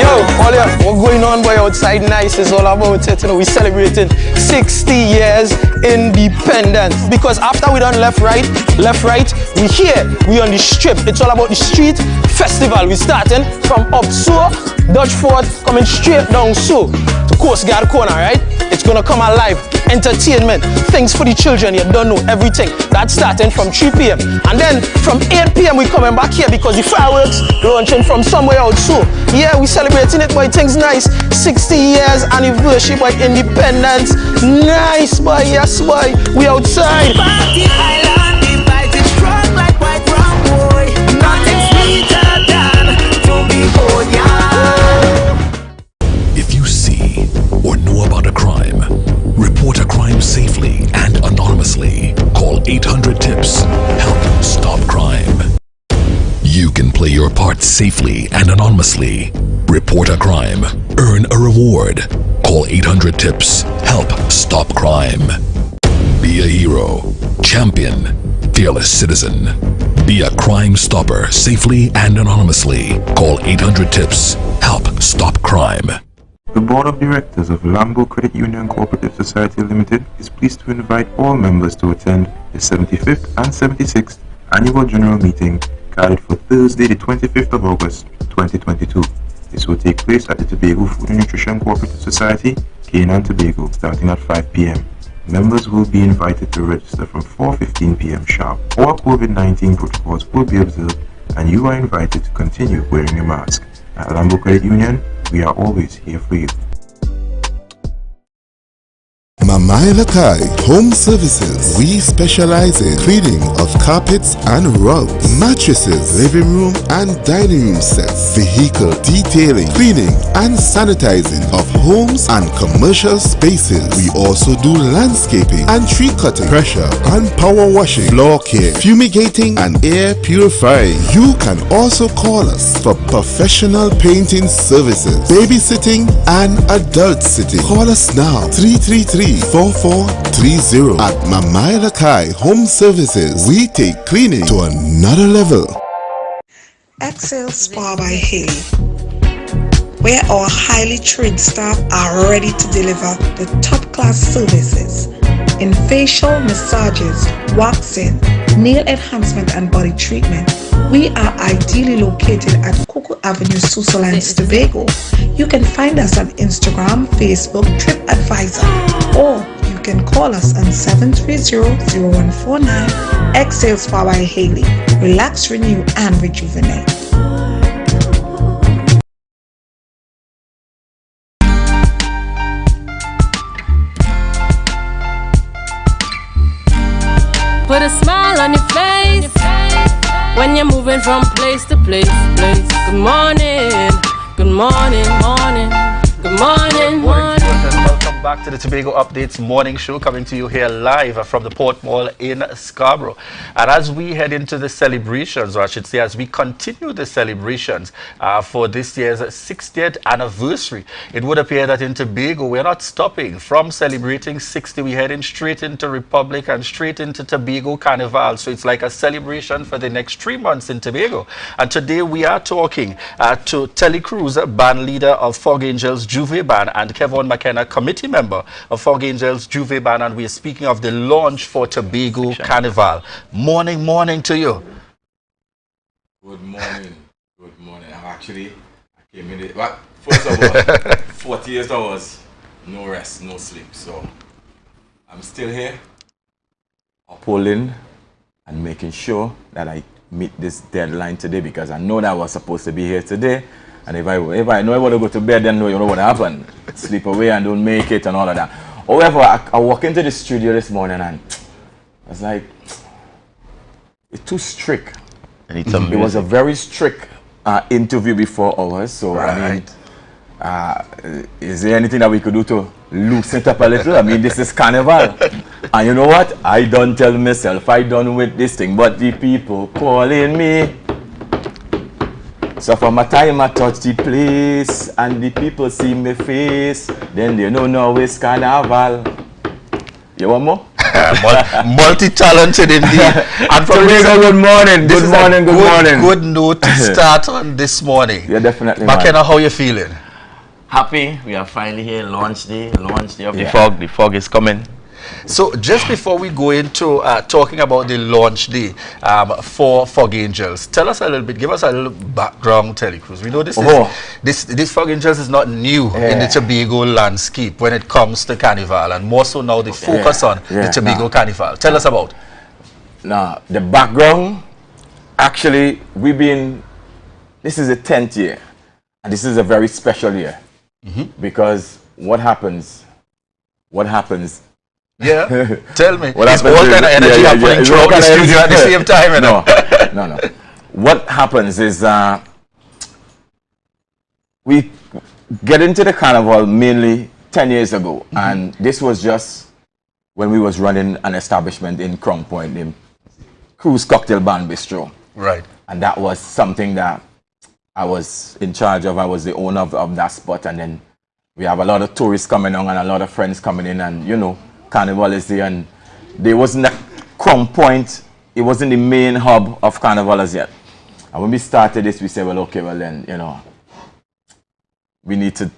Yo, Malia, what's going on boy outside nice is all about it. You know, we're celebrating 60 years independence. Because after we done left, right, we here, we on the strip. It's all about the street festival. We starting from up so, Dutch Fort, coming straight down so to Coast Guard Corner, right? It's gonna come alive. Entertainment, things for the children, you don't know everything. That's starting from 3 p.m. And then from 8 p.m. we coming back here because the fireworks launching from somewhere out so. Yeah, we celebrating it, boy, things nice. 60 years anniversary, boy, independence. Nice, boy, yes, boy, we outside. Party Island, the vibe is strong like white brown boy. Nothing sweeter than Tobago, If you see or know about a crime, report a crime safely and anonymously. Call 800-TIPS. Help stop crime. You can play your part safely and anonymously. Report a crime. Earn a reward. Call 800-TIPS. Help stop crime. Be a hero. Champion. Fearless citizen. Be a crime stopper safely and anonymously. Call 800-TIPS. Help stop crime. The Board of Directors of Lambo Credit Union Cooperative Society Limited is pleased to invite all members to attend the 75th and 76th Annual General Meeting carried for Thursday, the 25th of August, 2022. This will take place at the Tobago Food and Nutrition Cooperative Society, Cayman and Tobago, starting at 5 p.m. Members will be invited to register from 4:15 p.m. sharp. All COVID-19 protocols will be observed, and you are invited to continue wearing your mask. At Lambo Credit Union, we are always here for you. Mamai Lakai Home Services. We specialize in cleaning of carpets and rugs, mattresses, living room and dining room sets, vehicle detailing, cleaning and sanitizing of homes and commercial spaces. We also do landscaping and tree cutting, pressure and power washing, floor care, fumigating and air purifying. You can also call us for professional painting services, babysitting and adult sitting. Call us now 333-4430 at Mamai Lakai Home Services. We take cleaning to another level. Excel Spa by Haley, where our highly trained staff are ready to deliver the top-class services in facial massages, waxing, nail enhancement and body treatment. We are ideally located at Coco Avenue, Susolands, Tobago. You can find us on Instagram, Facebook, TripAdvisor, or you can call us on 730-0149. Excel Spa by Haley. Relax, renew, and rejuvenate. Put a smile on your face when you're moving from place to place. Good morning, good morning, morning, good morning, morning. Welcome back to the Tobago Updates morning show, coming to you here live from the Port Mall in Scarborough. And as we head into the celebrations, or I should say as we continue the celebrations for this year's 60th anniversary, it would appear that in Tobago we're not stopping from celebrating 60. We're heading straight into Republic and straight into Tobago Carnival. So it's like a celebration for the next 3 months in Tobago. And today we are talking to Telly Cruz, band leader of Fog Angels Juve Band, and Kevin McKenna, committee member of Fog Angels Juve Band, and we're speaking of the launch for Tobago Carnival. Morning to you. Good morning. I came in it. Well, first of all, 48 hours, no rest, no sleep. So I'm still here, upholding and making sure that I meet this deadline today, because I know that I was supposed to be here today. And if I know I want to go to bed, then you know what happened. Sleep away and don't make it and all of that. However, I walk into the studio this morning and I was like, it's too strict. It was a very strict interview before ours. So, right. I mean, is there anything that we could do to loosen it up a little? I mean, this is Carnival. And you know what? I don't tell myself I done with this thing, but the people calling me. So from a time I touch the place and the people see me face, then they know now it's Carnival. You want more? Multi-talented indeed. And from good morning. Good note to start on this morning. Yeah, definitely. McKenna, how you feeling? Happy. We are finally here. Launch day of the fog. The fog is coming. So just before we go into talking about the launch day for Fog Angels, tell us a little bit, give us a little background, Telly Cruz. We know this Fog Angels is not new in the Tobago landscape when it comes to Carnival, and more so now the focus on the Tobago Carnival. Tell us about. Now, the background, actually, this is the 10th year, and this is a very special year, because what happens. Yeah, tell me. It's all kind of energy happening throughout the studio at the same time. You know? No. What happens is we get into the carnival mainly 10 years ago, and this was just when we was running an establishment in Crown Point named Cruz Cocktail Bar and Bistro. Right. And that was something that I was in charge of. I was the owner of that spot, and then we have a lot of tourists coming on and a lot of friends coming in, and you know, Carnival is there, and there wasn't a Crown Point it wasn't the main hub of Carnival as yet. And when we started this, we said, well, okay, well then, you know, we need to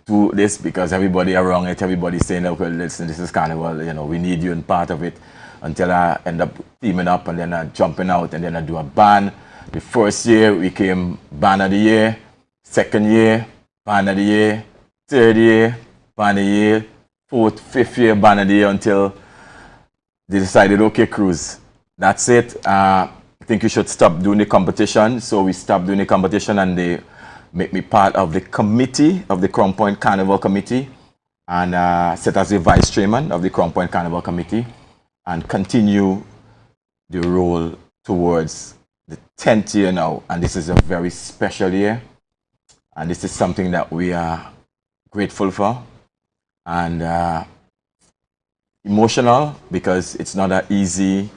do this because everybody around it, everybody's saying, okay, listen, this is Carnival, you know, we need you in part of it, until I end up teaming up and then jumping out and then I do a band. The first year we came Band of the Year, second year, Band of the Year, third year, Band of the Year, fourth, fifth year, Band of the Year, until they decided, okay, Cruz, that's it. I think you should stop doing the competition. So we stopped doing the competition and they make me part of the committee, of the Crown Point Carnival Committee, and set as the vice chairman of the Crown Point Carnival Committee, and continue the role towards the 10th year now. And this is a very special year. And this is something that we are grateful for. And emotional, because it's not an easy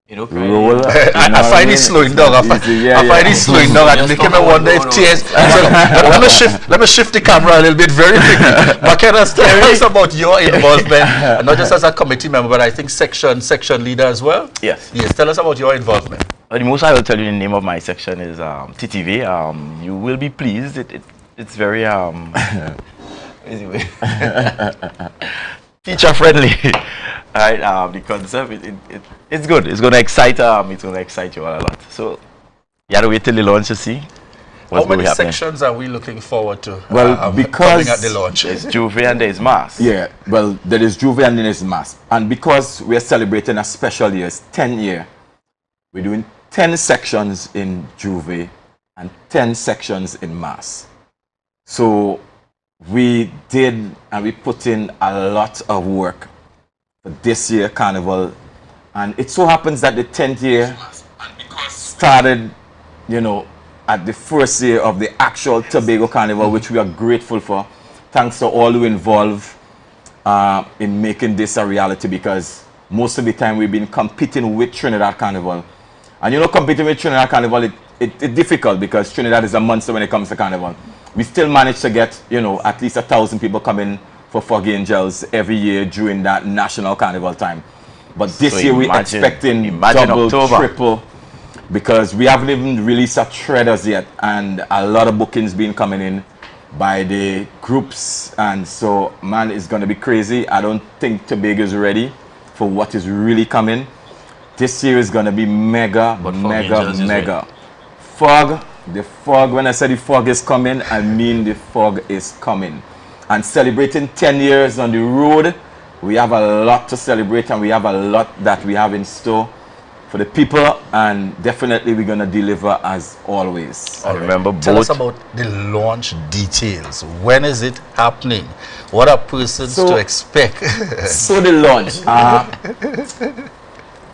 role. I find it slowing down. I find it slowing down and making me wonder if tears. Let me shift the camera a little bit very quickly. Makena, tell us about your involvement, not just as a committee member, but I think section leader as well. Yes. Yes. Tell us about your involvement. The most I will tell you the name of my section is TTV. You will be pleased. It's very teacher friendly. Right, the concept it's good. It's gonna excite you all a lot. So you have to wait till the launch to see. How many sections are we looking forward to? Well, because at the launch, there's Juve and there's Mass. Yeah, well, there is Juve and then there's Mass, and because we are celebrating a special year, it's 10 year, we're doing 10 sections in Juve and 10 sections in Mass. So we did and we put in a lot of work for this year Carnival, and it so happens that the 10th year started, you know, at the first year of the actual Tobago Carnival, which we are grateful for. Thanks to all who involved in making this a reality, because most of the time we've been competing with Trinidad Carnival. And you know, competing with Trinidad Carnival, it's difficult because Trinidad is a monster when it comes to Carnival. We still manage to get, you know, at least 1,000 people coming for Fog Angels every year during that national Carnival time. But this year we're expecting double, October. Triple, because we haven't even released our traders yet, and a lot of bookings been coming in by the groups, and so man, it's going to be crazy. I don't think Tobago is ready for what is really coming. This year is going to be mega. Fog, the fog, when I say the fog is coming, I mean the fog is coming. And celebrating 10 years on the road, we have a lot to celebrate, and we have a lot that we have in store for the people, and definitely we're going to deliver as always. All right. Remember, tell us about the launch details. When is it happening? What are persons to expect? So the launch,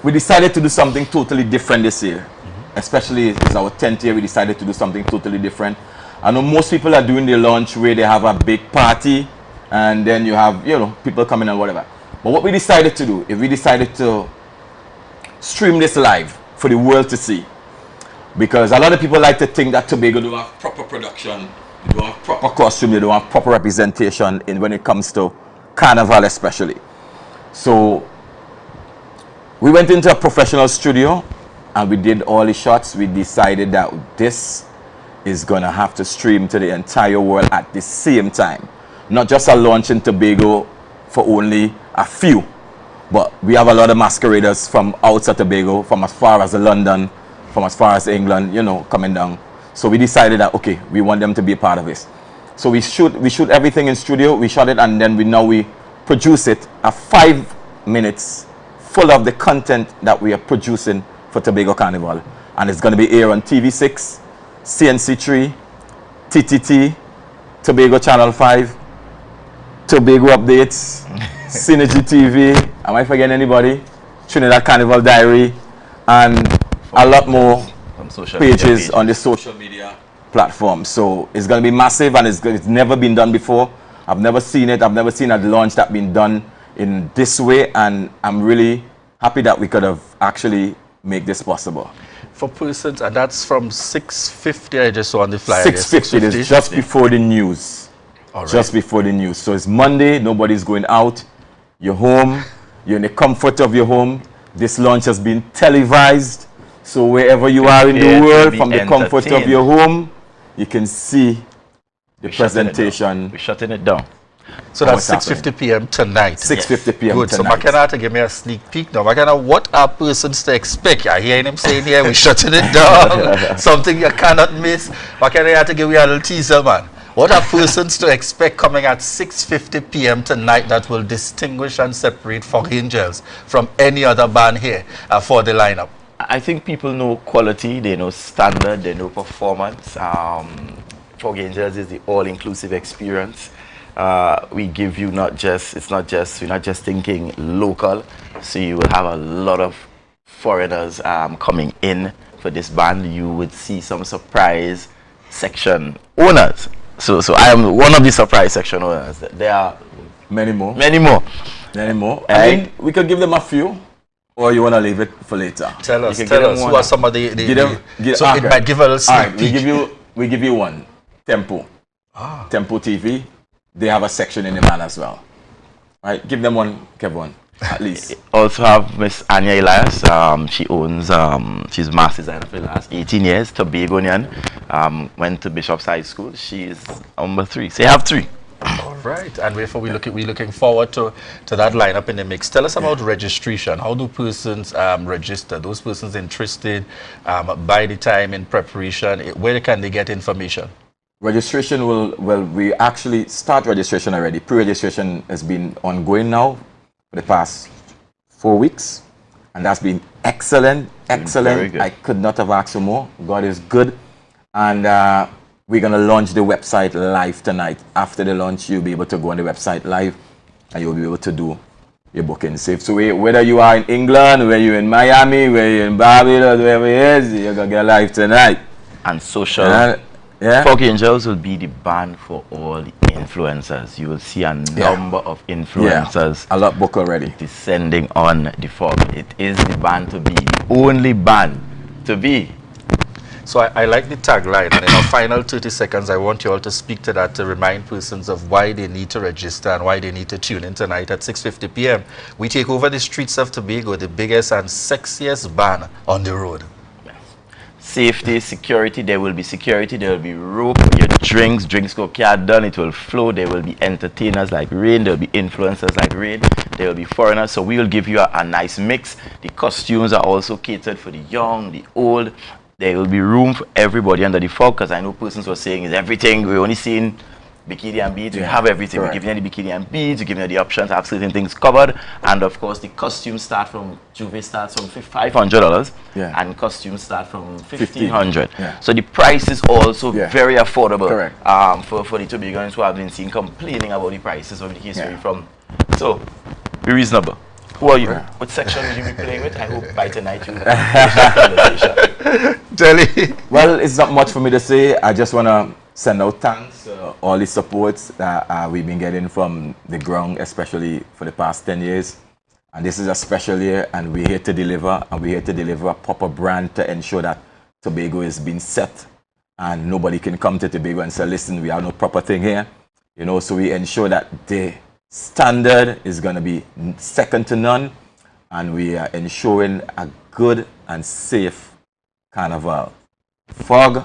we decided to do something totally different this year. Especially it's our 10th year, we decided to do something totally different. I know most people are doing the launch where they have a big party and then you have, you know, people coming and whatever. But what we decided to do is we decided to stream this live for the world to see. Because a lot of people like to think that Tobago don't have proper production, they don't have proper costume, they don't have proper representation when it comes to Carnival especially. So we went into a professional studio and we did all the shots. We decided that this is gonna have to stream to the entire world at the same time. Not just a launch in Tobago for only a few, but we have a lot of masqueraders from outside Tobago, from as far as London, from as far as England, you know, coming down. So we decided that, okay, we want them to be a part of this. So we shoot everything in studio, we shot it, and then we produce it at 5 minutes full of the content that we are producing for Tobago Carnival. And it's going to be aired on TV6, CNC3, TTT, Tobago Channel 5, Tobago Updates, Synergy TV, am I forgetting anybody? Trinidad Carnival Diary, and a lot more pages on the social media platform. So it's going to be massive, and it's never been done before. I've never seen it. I've never seen a launch that's been done in this way, and I'm really happy that we could have actually make this possible. For persons, and that's from 6:50, I just saw on the flyer. 6:50, it is just before the news. All right. Just before the news. So it's Monday, nobody's going out. You're home, you're in the comfort of your home. This launch has been televised, so wherever you are in the world, from the comfort of your home, you can see the presentation. We're shutting it down. So that's 6:50 p.m. tonight. 6:50 p.m. Good. tonight. So Makena to give me a sneak peek now. Makena, what are persons to expect? I hear him saying here, we're shutting it down. Something you cannot miss. Makena, you have to give me a little teaser, man. What are persons to expect coming at 6:50 p.m. tonight that will distinguish and separate Fog Angels from any other band here for the lineup? I think people know quality, they know standard, they know performance. Fog Angels is the all-inclusive experience. We give you we're not just thinking local, so you will have a lot of foreigners coming in for this band. You would see some surprise section owners. So I am one of the surprise section owners. There are many more. I mean, we could give them a few, or you want to leave it for later. Tell us who are some of the so okay. it might give a little sneak Alright, peek. we give you one. Tempo. Tempo TV. They have a section in the band as well. Right, give them one, Kevin, at least. Also have Miss Anya Elias. She owns, she's master designer for the last 18 years. Tobagonian. Went to Bishop's High School. She's number 3. So you have 3. All right, and we're looking forward to that lineup in the mix. Tell us about registration. How do persons register? Those persons interested by the time in preparation, where can they get information? Registration we actually start registration already. Pre-registration has been ongoing now for the past 4 weeks, and that's been excellent. I could not have asked for more. God is good, and we're gonna launch the website live tonight. After the launch, you'll be able to go on the website live, and you'll be able to do your booking safe. So whether you are in England, whether you're in Miami, whether you're in Barbados, wherever it is, you're gonna get live tonight. And social. Fog Angels will be the band for all the influencers. You will see a number of influencers. A lot book already. Descending on the Fog. It is the band to be, the only band to be. So I like the tagline, and in our final 30 seconds, I want you all to speak to that to remind persons of why they need to register and why they need to tune in tonight at 6:50 p.m. We take over the streets of Tobago, the biggest and sexiest band on the road. Safety, security, there will be security, there will be rope, your drinks go carried done, it will flow, there will be entertainers like rain, there will be influencers like rain, there will be foreigners, so we will give you a nice mix. The costumes are also catered for the young, the old. There will be room for everybody under the Fog, because I know persons were saying, is everything, we're only seeing bikini and beads. We have everything. We're giving you the bikini and beads, we're giving you the options, have certain things covered, and of course the costumes start from, Juve starts from $500, and costumes start from $1,500. So the price is also very affordable. For the Tobagonians who have been seen complaining about the prices of the history from. So be reasonable. Who are you? What section will you be playing with? I hope by tonight you Jelly. Well, it's not much for me to say. I just want to send out thanks to all the supports that we've been getting from the ground, especially for the past 10 years. And this is a special year, and we're here to deliver, and we're here to deliver a proper brand to ensure that Tobago is being set, and nobody can come to Tobago and say, listen, we have no proper thing here. You know, so we ensure that the standard is going to be second to none, and we are ensuring a good and safe carnival. Fog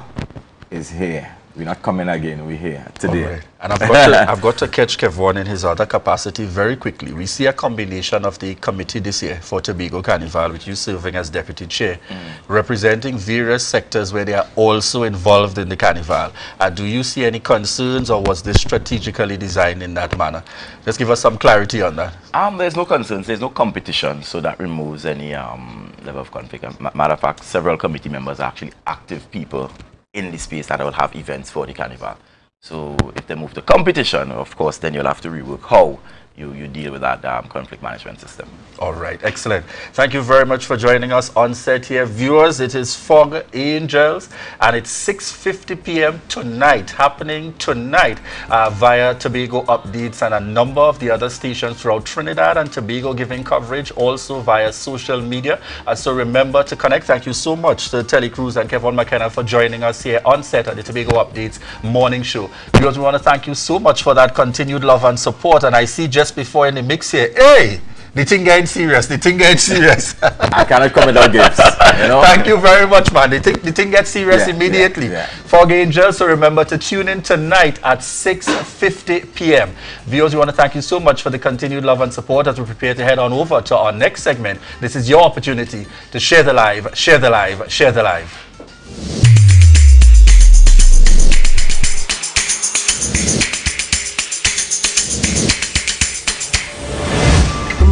is here. We're not coming again. We're here today. Right. And I've got to catch Kevon in his other capacity very quickly. We see a combination of the committee this year for Tobago Carnival, with you serving as deputy chair, representing various sectors where they are also involved in the carnival. Do you see any concerns, or was this strategically designed in that manner? Just give us some clarity on that. There's no concerns. There's no competition, so that removes any level of conflict. Matter of fact, several committee members are actually active people in the space that will have events for the carnival. So if they move to competition, of course, then you'll have to rework how you deal with that conflict management system. All right, excellent. Thank you very much for joining us on set here. Viewers, it is Fog Angels, and it's 6:50 p.m. tonight, happening tonight via Tobago Updates and a number of the other stations throughout Trinidad and Tobago giving coverage, also via social media. So remember to connect. Thank you so much to Telecruz and Kevon McKenna for joining us here on set at the Tobago Updates morning show. Viewers, we want to thank you so much for that continued love and support. And I see just before in the mix here, hey, The thing getting serious. The thing getting serious. I cannot come without gifts. You know? Thank you very much, man. The thing gets serious immediately. Fog Angels, so remember to tune in tonight at 6:50 p.m. Viewers, we want to thank you so much for the continued love and support as we prepare to head on over to our next segment. This is your opportunity to share the live, share the live, share the live.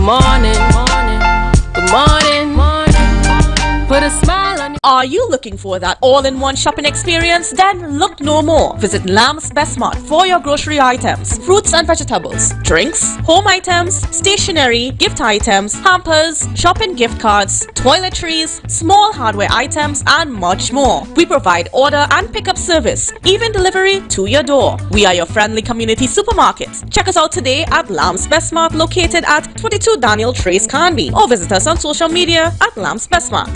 Morning, good morning, put a smile on. Are you looking for that all-in-one shopping experience? Then look no more. Visit Lamb's Best Mart for your grocery items, fruits and vegetables, drinks, home items, stationery, gift items, hampers, shopping gift cards, toiletries, small hardware items, and much more. We provide order and pickup service, even delivery to your door. We are your friendly community supermarket. Check us out today at Lamb's Best Mart, located at 22 Daniel Trace Canby, or visit us on social media at Lamb's Best Mart.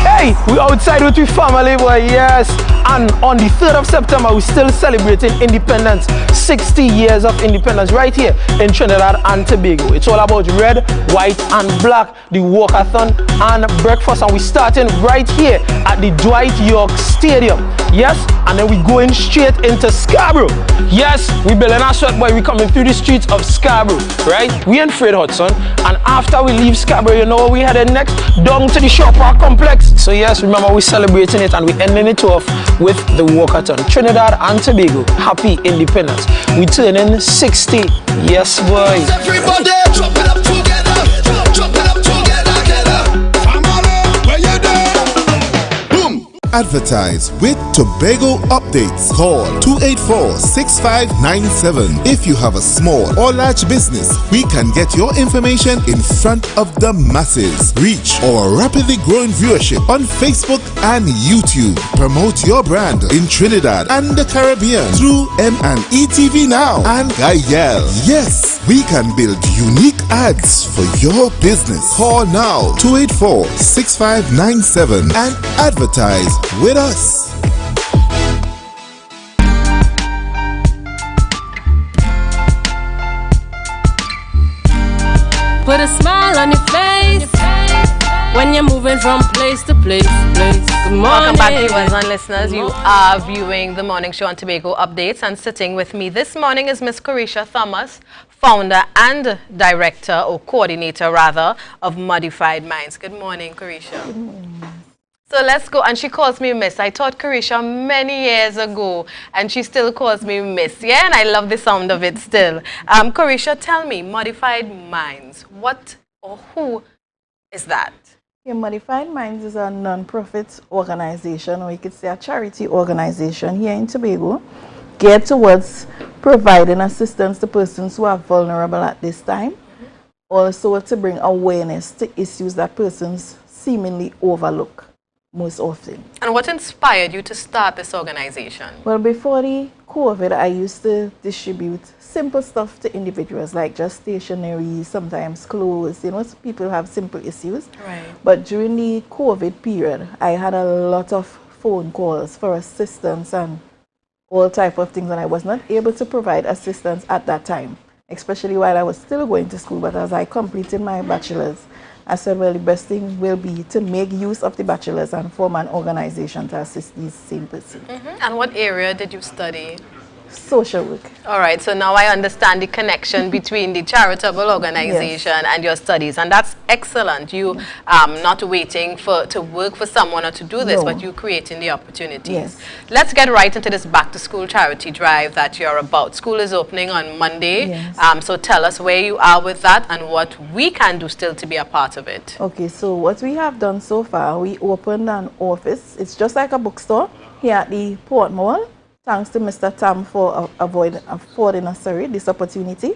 Hey, we outside with we family, boy, yes. And on the 3rd of September, we're still celebrating independence. 60 years of independence right here in Trinidad and Tobago. It's all about red, white, and black, the walkathon and breakfast. And we're starting right here at the Dwight York Stadium. Yes, and then we going straight into Scarborough. Yes, we building our sweat, boy. We coming through the streets of Scarborough, right? We in Fred Hudson. And after we leave Scarborough, you know where we headed next? Down to the Shore Park complex. So yes, remember we're celebrating it and we're ending it off with the walkathon. Trinidad and Tobago, happy independence. We turning 60. Yes, boys. Everybody, jump it up together. Jump it up together, together. Family, where you there? Boom. Advertise with Tobago Updates. Call 284-6597. If you have a small or large business, we can get your information in front of the masses. Reach our rapidly growing viewership on Facebook and YouTube. Promote your brand in Trinidad and the Caribbean through M&E TV Now and Gayel. Yes, we can build unique ads for your business. Call now 284-6597 and advertise with us. Put a smile on your face when you're moving from place to place. Good morning. Welcome back, viewers and listeners. You are viewing the morning show on Tobago Updates, and sitting with me this morning is Miss Carisha Thomas, founder and director, or coordinator rather, of Modified Minds. Good morning, Carisha. Good morning. So let's go. And she calls me Miss. I taught Carisha many years ago, and she still calls me Miss. Yeah, and I love the sound of it still. Carisha, tell me, Modified Minds, what or who is that? Yeah, Modified Minds is a non-profit organization, or you could say a charity organization here in Tobago, geared towards providing assistance to persons who are vulnerable at this time. Also to bring awareness to issues that persons seemingly overlook most often. And what inspired you to start this organization? Well, before the COVID, I used to distribute simple stuff to individuals, like just stationery, sometimes clothes. You know, people have simple issues. Right. But during the COVID period, I had a lot of phone calls for assistance and all type of things, and I was not able to provide assistance at that time, especially while I was still going to school. But as I completed my bachelor's, I said, well, the best thing will be to make use of the bachelor's and form an organization to assist these same persons. And what area did you study? Social work. All right, so now I understand the connection between the charitable organization and your studies, and that's excellent. You not waiting to work for someone or to do this, but you creating the opportunities. Yes. Let's get right into this back to school charity drive that you're about. School is opening on Monday, so tell us where you are with that and what we can do still to be a part of it. Okay, so what we have done so far, we opened an office. It's just like a bookstore here at the Port Mall. Thanks to Mr. Tam for affording us this opportunity.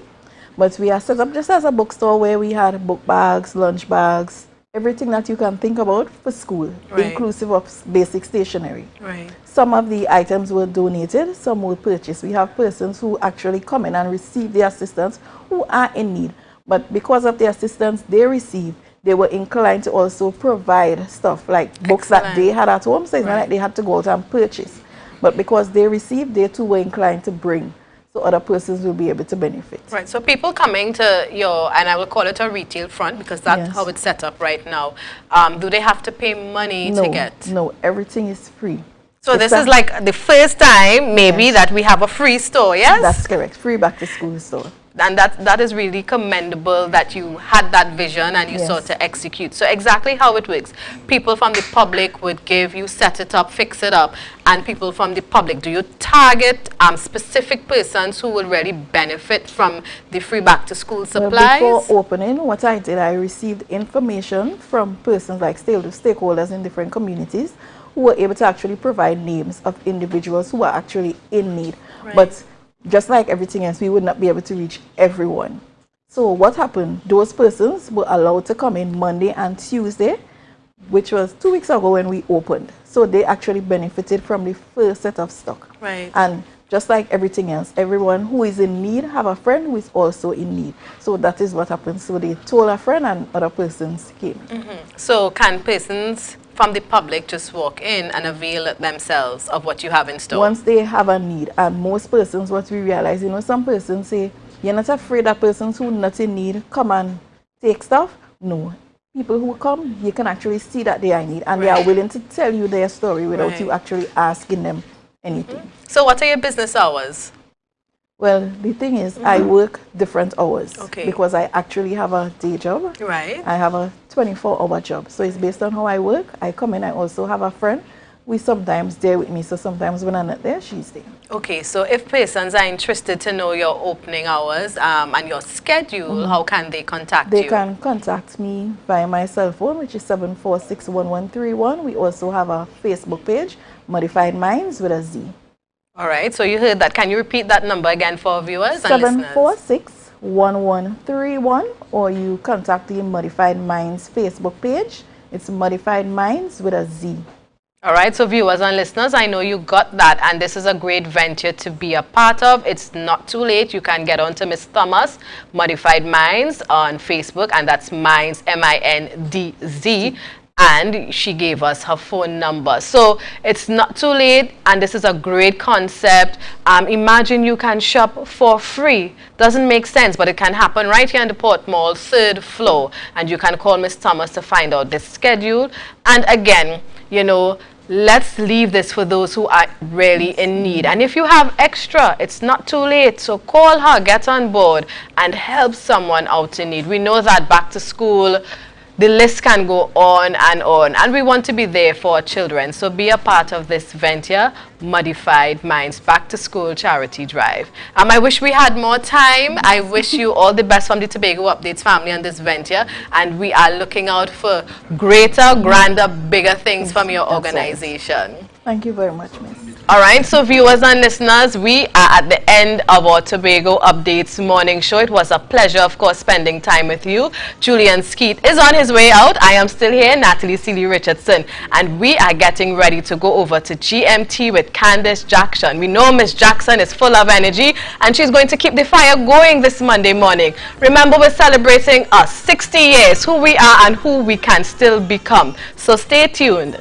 But we are set up just as a bookstore where we had book bags, lunch bags, everything that you can think about for school, inclusive of basic stationery. Right. Some of the items were donated, some were purchased. We have persons who actually come in and receive the assistance who are in need. But because of the assistance they receive, they were inclined to also provide stuff like books that they had at home, so it's not like they had to go out and purchase. But because they received, they too were inclined to bring, so other persons will be able to benefit. Right, so people coming to your, and I will call it a retail front because that's how it's set up right now, do they have to pay money to get? No, everything is free. So this is like the first time maybe that we have a free store, yes? That's correct, free back to school store. And that is really commendable that you had that vision and you sought to execute. So exactly how it works. People from the public would give, you set it up, fix it up, and people from the public. Do you target specific persons who will really benefit from the free back to school supplies? Well, before opening, what I did, I received information from persons like stakeholders in different communities who were able to actually provide names of individuals who are actually in need. Right. But just like everything else, we would not be able to reach everyone. So what happened? Those persons were allowed to come in Monday and Tuesday, which was 2 weeks ago when we opened. So they actually benefited from the first set of stock. Right. And just like everything else, everyone who is in need have a friend who is also in need. So that is what happened. So they told a friend and other persons came. So can persons from the public just walk in and avail themselves of what you have in store? Once they have a need, and most persons, what we realize, you know, some persons say, you're not afraid that persons who are not in need come and take stuff. No. People who come, you can actually see that they are in need, and they are willing to tell you their story without you actually asking them anything. So what are your business hours? Well, the thing is, I work different hours because I actually have a day job. Right. I have a 24-hour job. So it's based on how I work. I come in, I also have a friend. We sometimes there with me, so sometimes when I'm not there, she's there. Okay, so if persons are interested to know your opening hours and your schedule, how can they contact you? They can contact me via my cell phone, which is 746-1131. We also have a Facebook page, Modified Minds with a Z. All right, so you heard that. Can you repeat that number again for our viewers and listeners? 746-1131, or you contact the Modified Minds Facebook page. It's Modified Minds with a Z. All right, so viewers and listeners, I know you got that, and this is a great venture to be a part of. It's not too late. You can get on to Miss Thomas, Modified Minds, on Facebook, and that's Minds, M-I-N-D-Z. And she gave us her phone number. So it's not too late, and this is a great concept. Imagine you can shop for free. Doesn't make sense, but it can happen right here in the Port Mall, 3rd floor. And you can call Miss Thomas to find out the schedule. And again, you know, let's leave this for those who are really in need. And if you have extra, it's not too late. So call her, get on board, and help someone out in need. We know that back to school, the list can go on, and we want to be there for our children. So be a part of this venture, Modified Minds Back to School Charity Drive. I wish we had more time. I wish you all the best from the Tobago Updates family on this venture, and we are looking out for greater, grander, bigger things from your organization. Thank you very much, Miss. All right, so viewers and listeners, we are at the end of our Tobago Updates morning show. It was a pleasure, of course, spending time with you. Julian Skeet is on his way out. I am still here, Natalie Seeley Richardson, and we are getting ready to go over to GMT with Candace Jackson. We know Miss Jackson is full of energy, and she's going to keep the fire going this Monday morning. Remember, we're celebrating us 60 years, who we are and who we can still become. So stay tuned.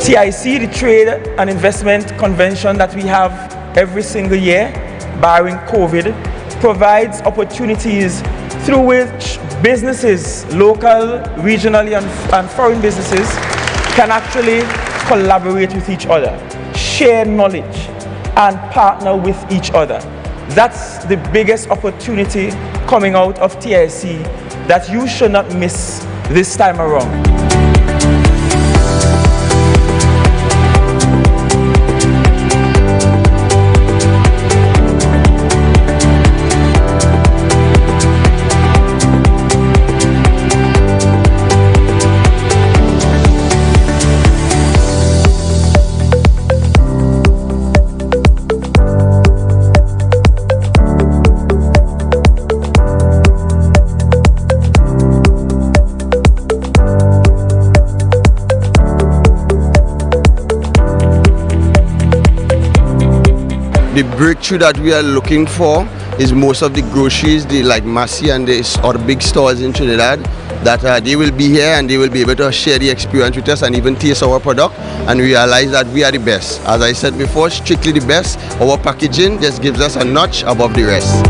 TIC, the Trade and Investment Convention that we have every single year, barring COVID, provides opportunities through which businesses, local, regionally and foreign businesses, can actually collaborate with each other, share knowledge, and partner with each other. That's the biggest opportunity coming out of TIC that you should not miss this time around. The breakthrough that we are looking for is most of the groceries, like Massey and the other big stores in Trinidad, that they will be here and they will be able to share the experience with us and even taste our product and realize that we are the best. As I said before, strictly the best. Our packaging just gives us a notch above the rest.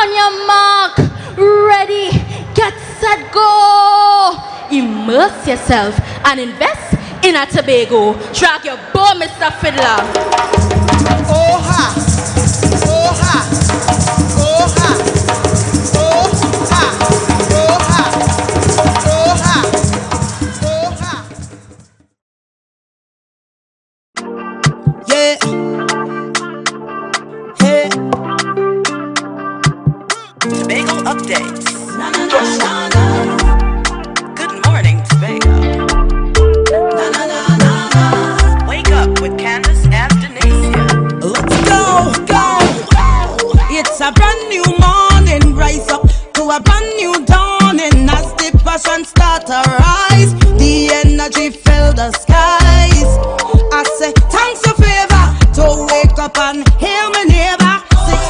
On your mark, ready, get set, go! Immerse yourself and invest in a Tobago. Drag your bow, Mr. Fiddler. Oh ha! Oh ha! Oh ha! Oh ha! Oh ha! Oh ha! Oh ha! Yeah. Hey. Tobago updates. Good morning, Tobago. Wake up with Candace and Denicia. Let's go, go. It's a brand new morning. Rise up to a brand new dawning. As the passion start to rise, the energy fill the skies. I say thanks a favor to wake up and hear me neighbor.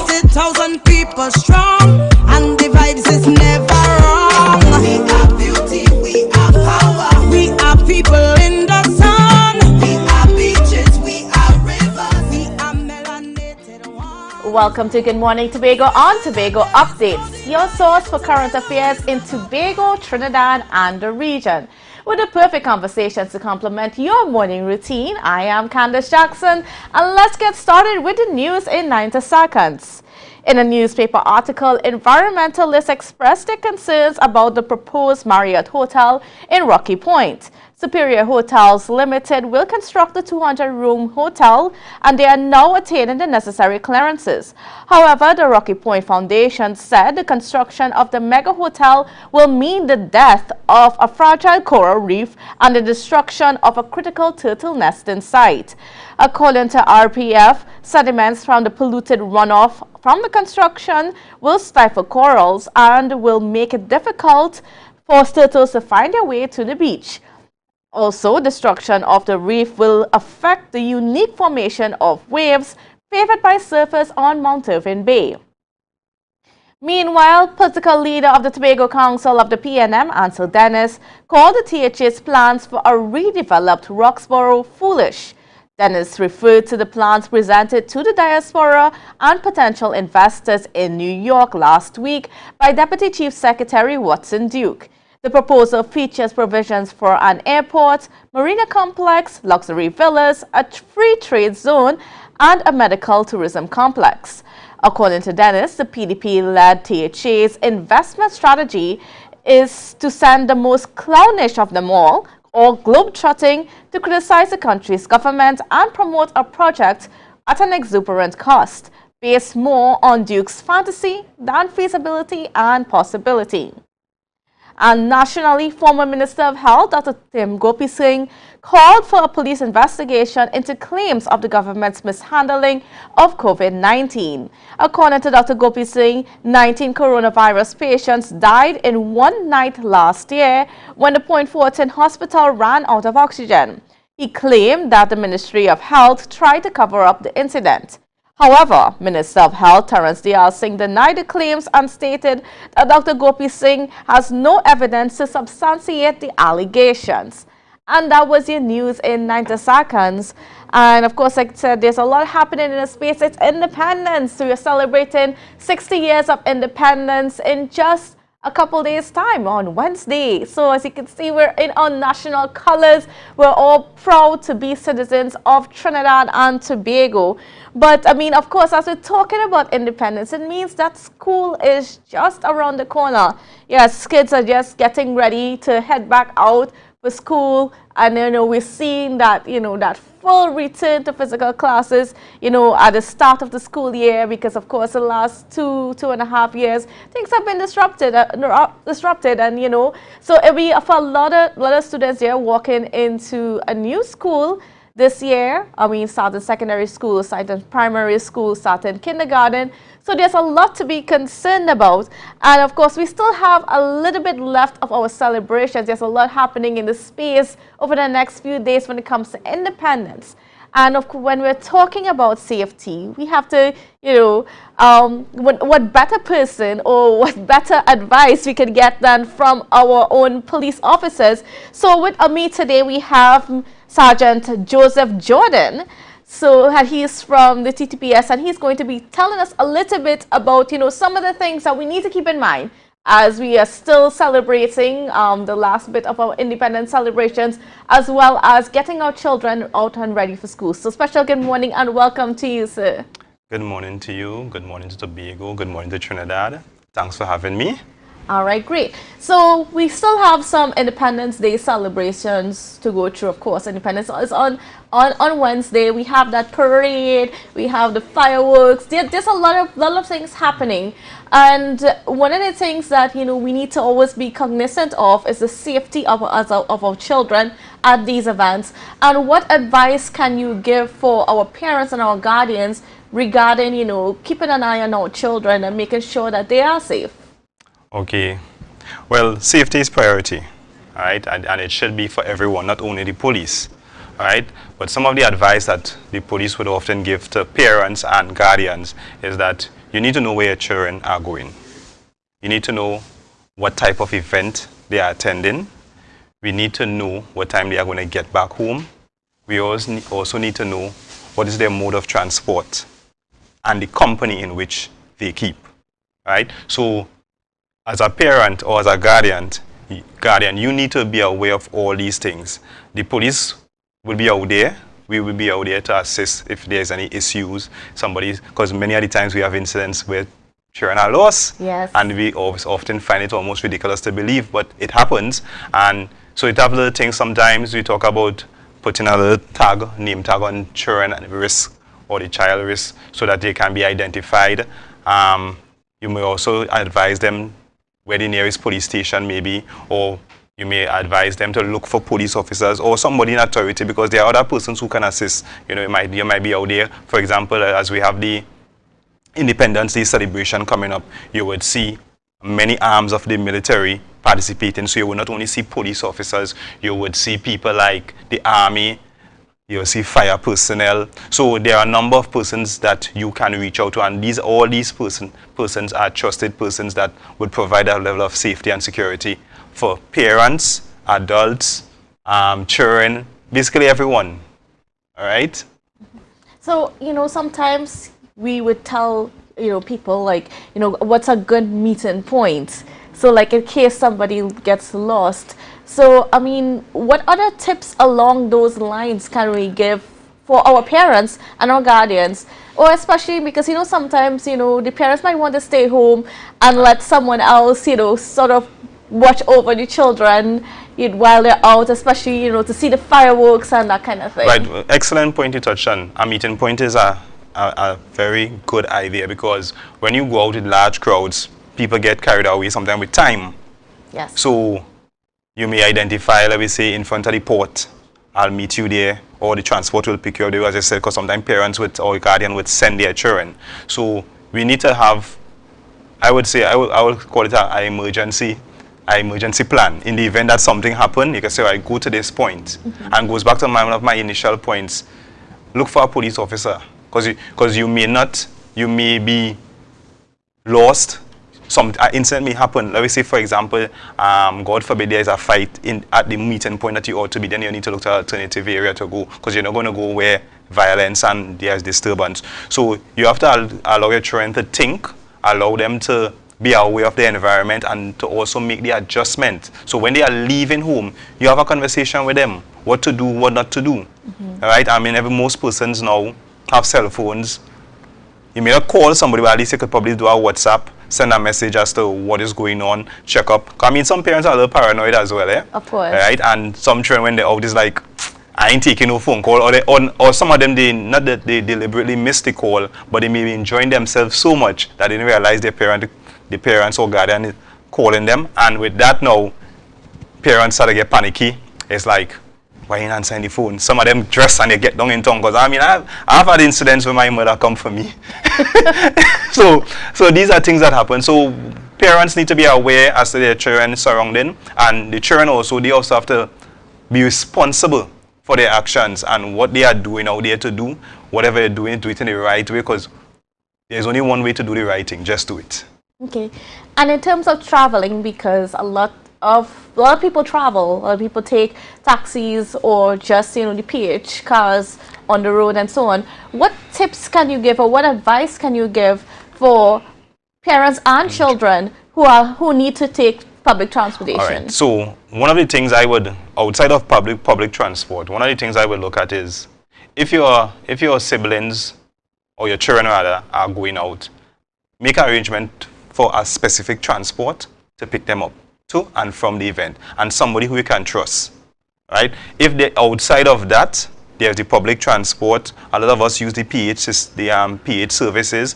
60,000 people strong, and the vibes is never wrong. We are beauty, we are power, we are people in the sun. We are beaches, we are rivers, we are melanated one. Welcome to Good Morning Tobago on Tobago Updates, your source for current affairs in Tobago, Trinidad, and the region. With the perfect conversations to complement your morning routine, I am Candace Jackson, and let's get started with the news in 90 seconds. In a newspaper article, environmentalists expressed their concerns about the proposed Marriott Hotel in Rocky Point. Superior Hotels Limited will construct the 200-room hotel, and they are now attaining the necessary clearances. However, the Rocky Point Foundation said the construction of the mega hotel will mean the death of a fragile coral reef and the destruction of a critical turtle nesting site. According to RPF, sediments from the polluted runoff from the construction will stifle corals and will make it difficult for turtles to find their way to the beach. Also, destruction of the reef will affect the unique formation of waves favored by surfers on Mount Irving Bay. Meanwhile, political leader of the Tobago Council of the PNM, Ansel Dennis, called the THA's plans for a redeveloped Roxborough foolish. Dennis referred to the plans presented to the diaspora and potential investors in New York last week by Deputy Chief Secretary Watson Duke. The proposal features provisions for an airport, marina complex, luxury villas, a free trade zone, and a medical tourism complex. According to Dennis, the PDP-led THA's investment strategy is to send the most clownish of them all, or globe-trotting, to criticize the country's government and promote a project at an exuberant cost, based more on Duke's fantasy than feasibility and possibility. And nationally, former Minister of Health, Dr. Tim Gopi Singh, called for a police investigation into claims of the government's mishandling of COVID-19. According to Dr. Gopi Singh, 19 coronavirus patients died in one night last year when the Point Fortin hospital ran out of oxygen. He claimed that the Ministry of Health tried to cover up the incident. However, Minister of Health Terence Dayal Singh denied the claims and stated that Dr. Gopi Singh has no evidence to substantiate the allegations. And that was your news in 90 seconds. And of course, like I said, there's a lot happening in the space. It's independence. So we're celebrating 60 years of independence in just a couple days time on Wednesday. So as you can see, we're in our national colors. We're all proud to be citizens of Trinidad and Tobago. But I mean, of course, as we're talking about independence, it means that school is just around the corner. Yes, kids are just getting ready to head back out for school, and we're seeing that that full return to physical classes at the start of the school year, because of course the last two and a half years things have been disrupted and so it'll be for a lot of students here walking into a new school this year. I mean, starting secondary school, starting primary school, starting kindergarten. So there's a lot to be concerned about. And of course, we still have a little bit left of our celebrations. There's a lot happening in the space over the next few days when it comes to independence. And of course, when we're talking about safety, we have to, what better person or what better advice we could get than from our own police officers. So with me today, we have Sergeant Joseph Jordan. So he's from the TTPS, and he's going to be telling us a little bit about, some of the things that we need to keep in mind as we are still celebrating the last bit of our independence celebrations, as well as getting our children out and ready for school. So special good morning and welcome to you, sir. Good morning to you. Good morning to Tobago. Good morning to Trinidad. Thanks for having me. All right, great. So we still have some Independence Day celebrations to go through. Of course, Independence is on Wednesday. We have that parade. We have the fireworks. There's a lot of things happening. And one of the things that we need to always be cognizant of is the safety of our children at these events. And what advice can you give for our parents and our guardians regarding keeping an eye on our children and making sure that they are safe? Okay, well, safety is priority, all right, and it should be for everyone, not only the police, all right. But some of the advice that the police would often give to parents and guardians is that you need to know where your children are going. You need to know what type of event they are attending. We need to know what time they are going to get back home. We also need to know what is their mode of transport and the company in which they keep, all right. So as a parent or as a guardian, you need to be aware of all these things. The police will be out there. We will be out there to assist if there's any issues. Because many of the times we have incidents where children are lost. Yes. And we often find it almost ridiculous to believe, but it happens. And so it have little things. Sometimes we talk about putting a little name tag on children at risk or the child risk so that they can be identified. You may also advise them where the nearest police station may be, or you may advise them to look for police officers or somebody in authority, because there are other persons who can assist. You might be out there. For example, as we have the Independence Day celebration coming up, you would see many arms of the military participating. So you will not only see police officers, you would see people like the army, you'll see fire personnel. So there are a number of persons that you can reach out to, and all these persons are trusted persons that would provide a level of safety and security for parents, adults, children, basically everyone. All right? So, sometimes we would tell, people what's a good meeting point. So like in case somebody gets lost. So, I mean, what other tips along those lines can we give for our parents and our guardians? Or especially because, sometimes, the parents might want to stay home and let someone else, sort of watch over the children while they're out, especially, to see the fireworks and that kind of thing. Right. Excellent point you touched on. A meeting point is a very good idea, because when you go out with large crowds, people get carried away sometimes with time. Yes. So you may identify, let me say, in front of the port, I'll meet you there, or the transport will pick you up there, as I said, because sometimes parents or guardian would send their children. So we need to have, I would say, I would call it an emergency plan. In the event that something happened, you can say, I go to this point. And goes back to one of my initial points. Look for a police officer, because you may be lost. Some incident may happen. Let me say, for example, God forbid there is a fight at the meeting point that you ought to be. Then you need to look to an alternative area to go, because you're not going to go where violence and there's disturbance. So you have to allow your children to think, allow them to be aware of the environment, and to also make the adjustment. So when they are leaving home, you have a conversation with them, what to do, what not to do. All right? I mean, most persons now have cell phones. You may not call somebody, but at least you could probably do a WhatsApp, send a message as to what is going on, check up. I mean, some parents are a little paranoid as well, eh? Of course. Right? And some children, when they're out, is like, I ain't taking no phone call. Or some of them, not that they deliberately miss the call, but they may be enjoying themselves so much that they didn't realize the parents or guardian is calling them. And with that now, parents start to get panicky. It's like, why ain't answering the phone? Some of them dress and they get down in tongue. Because I mean, I've had incidents where my mother come for me. so these are things that happen. So parents need to be aware as to their children surrounding, and the children also, they also have to be responsible for their actions and what they are doing out there to do. Whatever they're doing, do it in the right way, because there's only one way to do the right thing. Just do it. Okay. And in terms of traveling, because a lot of people travel, a lot of people take taxis or just, the PH cars on the road and so on. What tips can you give, or what advice can you give for parents and children who need to take public transportation? All right. So one of the things I would, outside of public transport, one of the things I would look at is if your siblings or your children rather are going out, make an arrangement for a specific transport to pick them up to and from the event, and somebody who you can trust, right? If they're outside of that, there's the public transport. A lot of us use the PH services.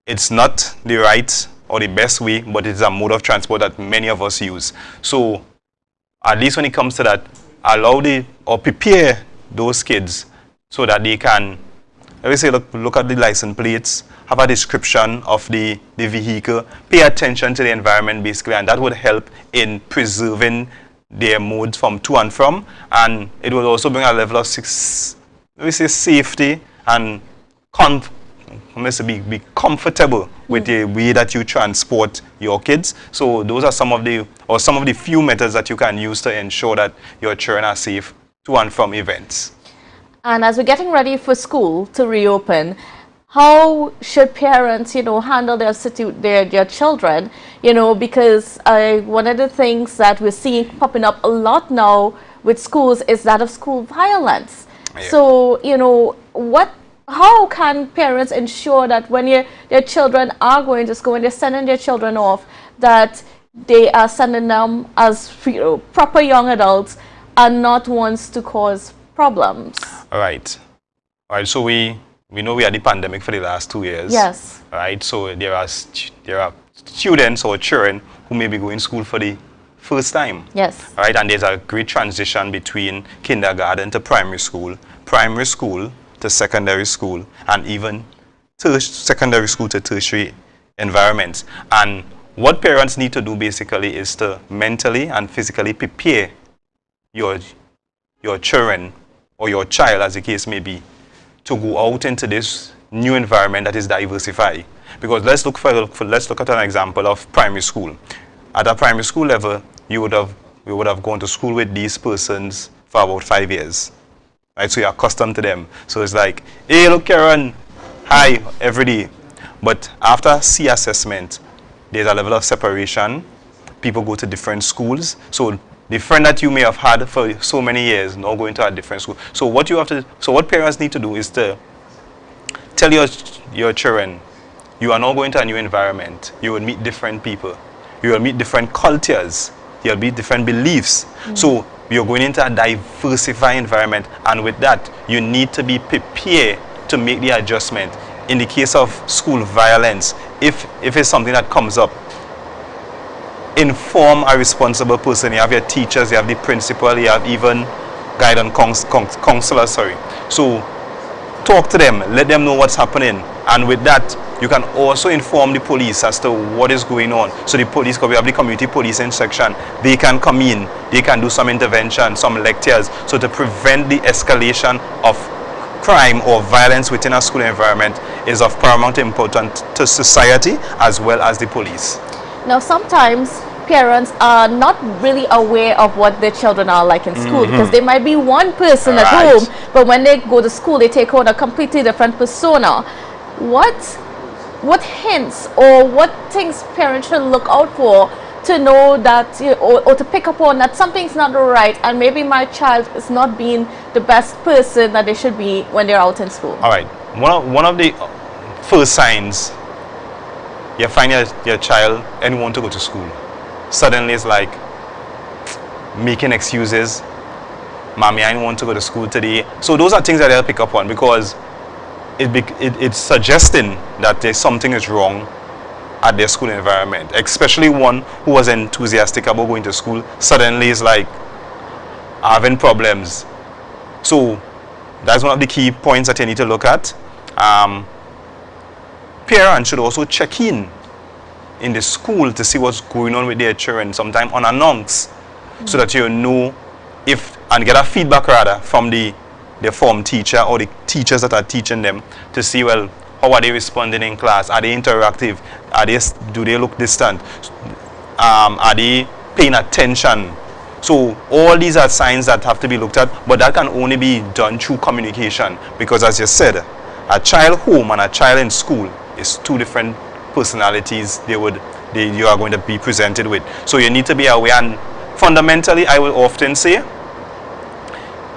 It's not the right or the best way, but it's a mode of transport that many of us use. So at least when it comes to that, prepare those kids so that they can, let me say, look at the license plates, have a description of the vehicle, pay attention to the environment basically, and that would help in preserving their modes from to and from, and it will also bring a level of safety and be comfortable with the way that you transport your kids. So those are some of the few methods that you can use to ensure that your children are safe to and from events. And as we're getting ready for school to reopen, how should parents, handle their children, because one of the things that we're seeing popping up a lot now with schools is that of school violence. Yeah. So, how can parents ensure that when their children are going to school, when they're sending their children off, that they are sending them as proper young adults and not ones to cause problems? All right. So we know we had the pandemic for the last 2 years. Yes. Right. So there are students or children who may be going to school for the first time. Yes. Right. And there's a great transition between kindergarten to primary school to secondary school, and even secondary school to tertiary environments. And what parents need to do basically is to mentally and physically prepare your children or your child, as the case may be, to go out into this new environment that is diversified. Because let's look at an example of primary school. At a primary school level, we would have gone to school with these persons for about 5 years. Right? So you're accustomed to them. So it's like, hey, look, Karen, hi, every day. But after C assessment, there's a level of separation. People go to different schools. So the friend that you may have had for so many years now going to a different school. So what parents need to do is to tell your children, you are now going to a new environment. You will meet different people. You will meet different cultures. There will be different beliefs. So you're going into a diversified environment, and with that, you need to be prepared to make the adjustment. In the case of school violence, if it's something that comes up, inform a responsible person. You have your teachers, you have the principal, you have even guidance counselor, sorry. So talk to them, let them know what's happening, and with that you can also inform the police as to what is going on. So the police, we have the community policing section, they can come in, they can do some intervention, some lectures, so to prevent the escalation of crime or violence within a school environment is of paramount importance to society as well as the police. Now, sometimes parents are not really aware of what their children are like in school, because there might be one person at home, but when they go to school, they take on a completely different persona. What hints or what things parents should look out for to know that, or to pick up on that something's not right, and maybe my child is not being the best person that they should be when they're out in school? All right. One of the first signs you find your child and want to go to school. Suddenly it's like making excuses. Mommy, I don't want to go to school today. So those are things that they'll pick up on, because it's suggesting that there's something is wrong at their school environment, especially one who was enthusiastic about going to school suddenly is like having problems. So that's one of the key points that you need to look at. Parents should also check in the school to see what's going on with their children, sometimes unannounced, so that you know and get a feedback rather from the form teacher or the teachers that are teaching them to see, well, how are they responding in class? Are they interactive? Do they look distant? Are they paying attention? So all these are signs that have to be looked at, but that can only be done through communication, because as you said, a child home and a child in school is two different personalities you are going to be presented with. So you need to be aware, and fundamentally I will often say,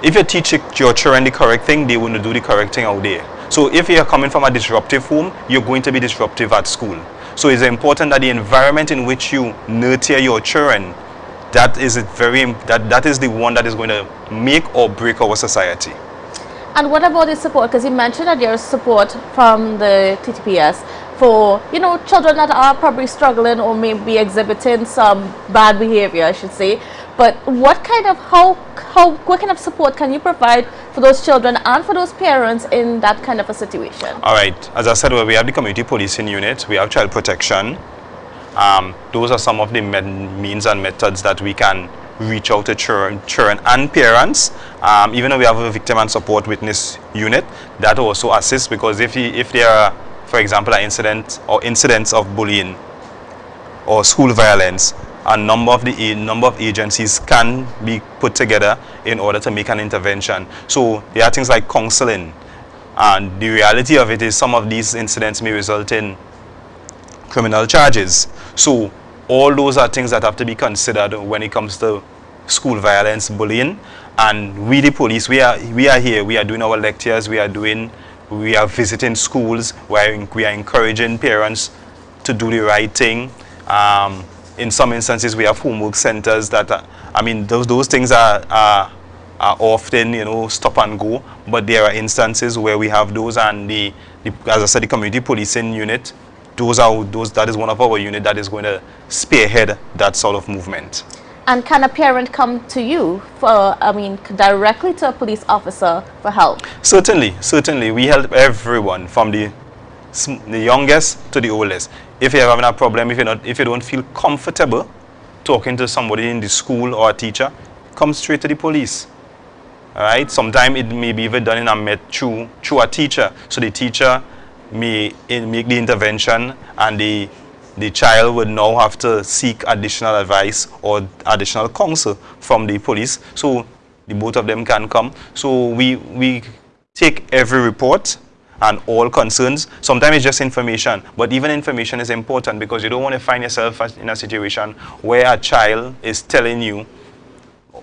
if you teach your children the correct thing, they will do the correct thing out there. So if you are coming from a disruptive home, you're going to be disruptive at school. So it's important that the environment in which you nurture your children, that is the one that is going to make or break our society. And what about the support? Because you mentioned that there's support from the TTPS for, children that are probably struggling or maybe exhibiting some bad behavior, I should say. But what kind of support can you provide for those children and for those parents in that kind of a situation? All right. As I said, we have the community policing unit, we have child protection. Those are some of the means and methods that we can reach out to children and parents. Even though we have a victim and support witness unit, that also assists, because if there are, for example, an incident or incidents of bullying or school violence, a number of agencies can be put together in order to make an intervention. So there are things like counseling, and the reality of it is some of these incidents may result in criminal charges. So all those are things that have to be considered when it comes to school violence, bullying. And we, the police, we are here, we are doing our lectures, we are visiting schools, we are encouraging parents to do the right thing. In some instances, we have homework centers that, those things are often, stop and go. But there are instances where we have those, and as I said, the community policing unit, that is one of our unit that is going to spearhead that sort of movement. And can a parent come to you directly to a police officer for help? Certainly. We help everyone from the youngest to the oldest. If you're having a problem, if you don't feel comfortable talking to somebody in the school or a teacher, come straight to the police. All right. Sometimes it may be even done in a through a teacher. So the teacher may make the intervention, and the child would now have to seek additional advice or additional counsel from the police. So the both of them can come. So we take every report and all concerns. Sometimes it's just information, but even information is important, because you don't want to find yourself in a situation where a child is telling you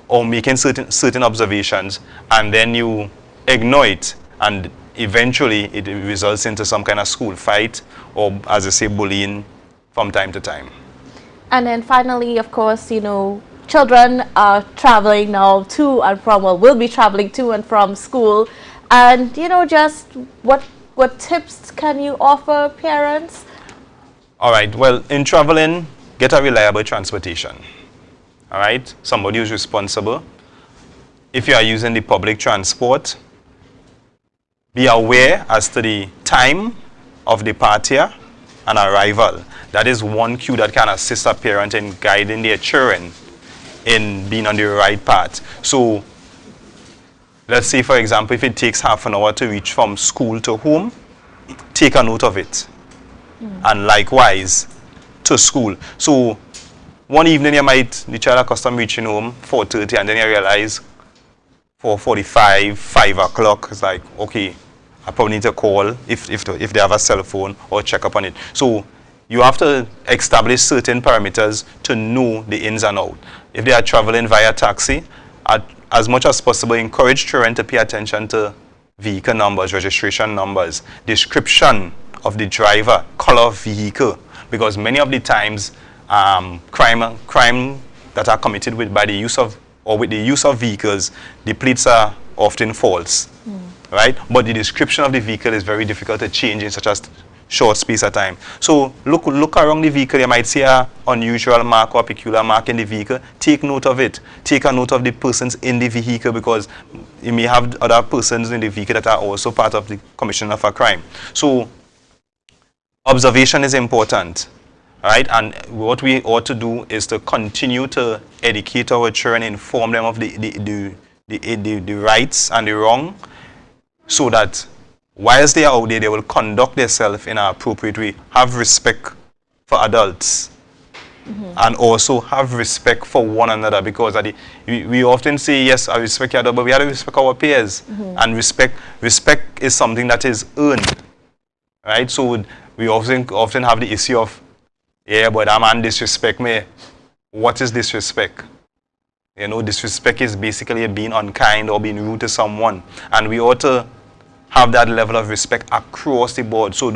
or making certain observations, and then you ignore it, and eventually it results into some kind of school fight, or, as I say, bullying from time to time. And then finally, of course, children are traveling now to and from, will be traveling to and from school. And, just what tips can you offer parents? All right. Well, in traveling, get a reliable transportation. All right, somebody who's responsible. If you are using the public transport, be aware as to the time of departure and arrival. That is one cue that can assist a parent in guiding their children in being on the right path. So, let's say, for example, if it takes half an hour to reach from school to home, take a note of it. And likewise, to school. So, one evening the child accustomed reaching home 4:30, and then you realize 4:45, 5 o'clock. It's like, okay, I probably need to call if they have a cell phone or check up on it. So you have to establish certain parameters to know the ins and outs. If they are traveling via taxi, as much as possible, encourage children to pay attention to vehicle numbers, registration numbers, description of the driver, color of vehicle, because many of the times crime that are committed with the use of vehicles, the plates are often false, right? But the description of the vehicle is very difficult to change in such a short space of time. So look around the vehicle. You might see an unusual mark or peculiar mark in the vehicle. Take note of it. Take a note of the persons in the vehicle, because you may have other persons in the vehicle that are also part of the commission of a crime. So observation is important. Right, and what we ought to do is to continue to educate our children, inform them of the rights and the wrong, so that whilst they are out there, they will conduct themselves in an appropriate way. Have respect for adults, and also have respect for one another, because we often say, yes, I respect you, but we have to respect our peers, and respect is something that is earned. Right, so we often have the issue of, yeah, but that man disrespect me. What is disrespect? You know, disrespect is basically being unkind or being rude to someone. And we ought to have that level of respect across the board. So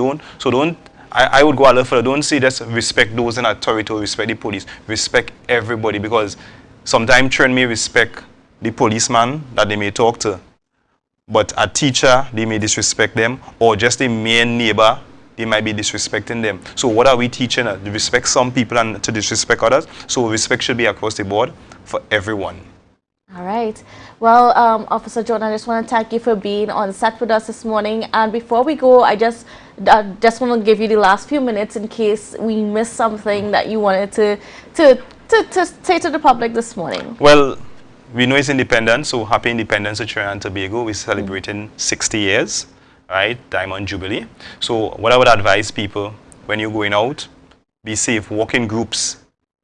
I would go a little further. Don't say just respect those in authority or respect the police. Respect everybody, because sometimes children may respect the policeman that they may talk to, but a teacher, they may disrespect them, or just the main neighbor, they might be disrespecting them. So what are we teaching? To respect some people and to disrespect others. So respect should be across the board for everyone. All right. Well, Officer John, I just want to thank you for being on set with us this morning. And before we go, I just want to give you the last few minutes in case we missed something that you wanted to say to the public this morning. Well, we know it's independence, so happy independence to Trinidad and Tobago. We're celebrating 60 years. Right, Diamond Jubilee. So what I would advise people, when you're going out, be safe. Walk in groups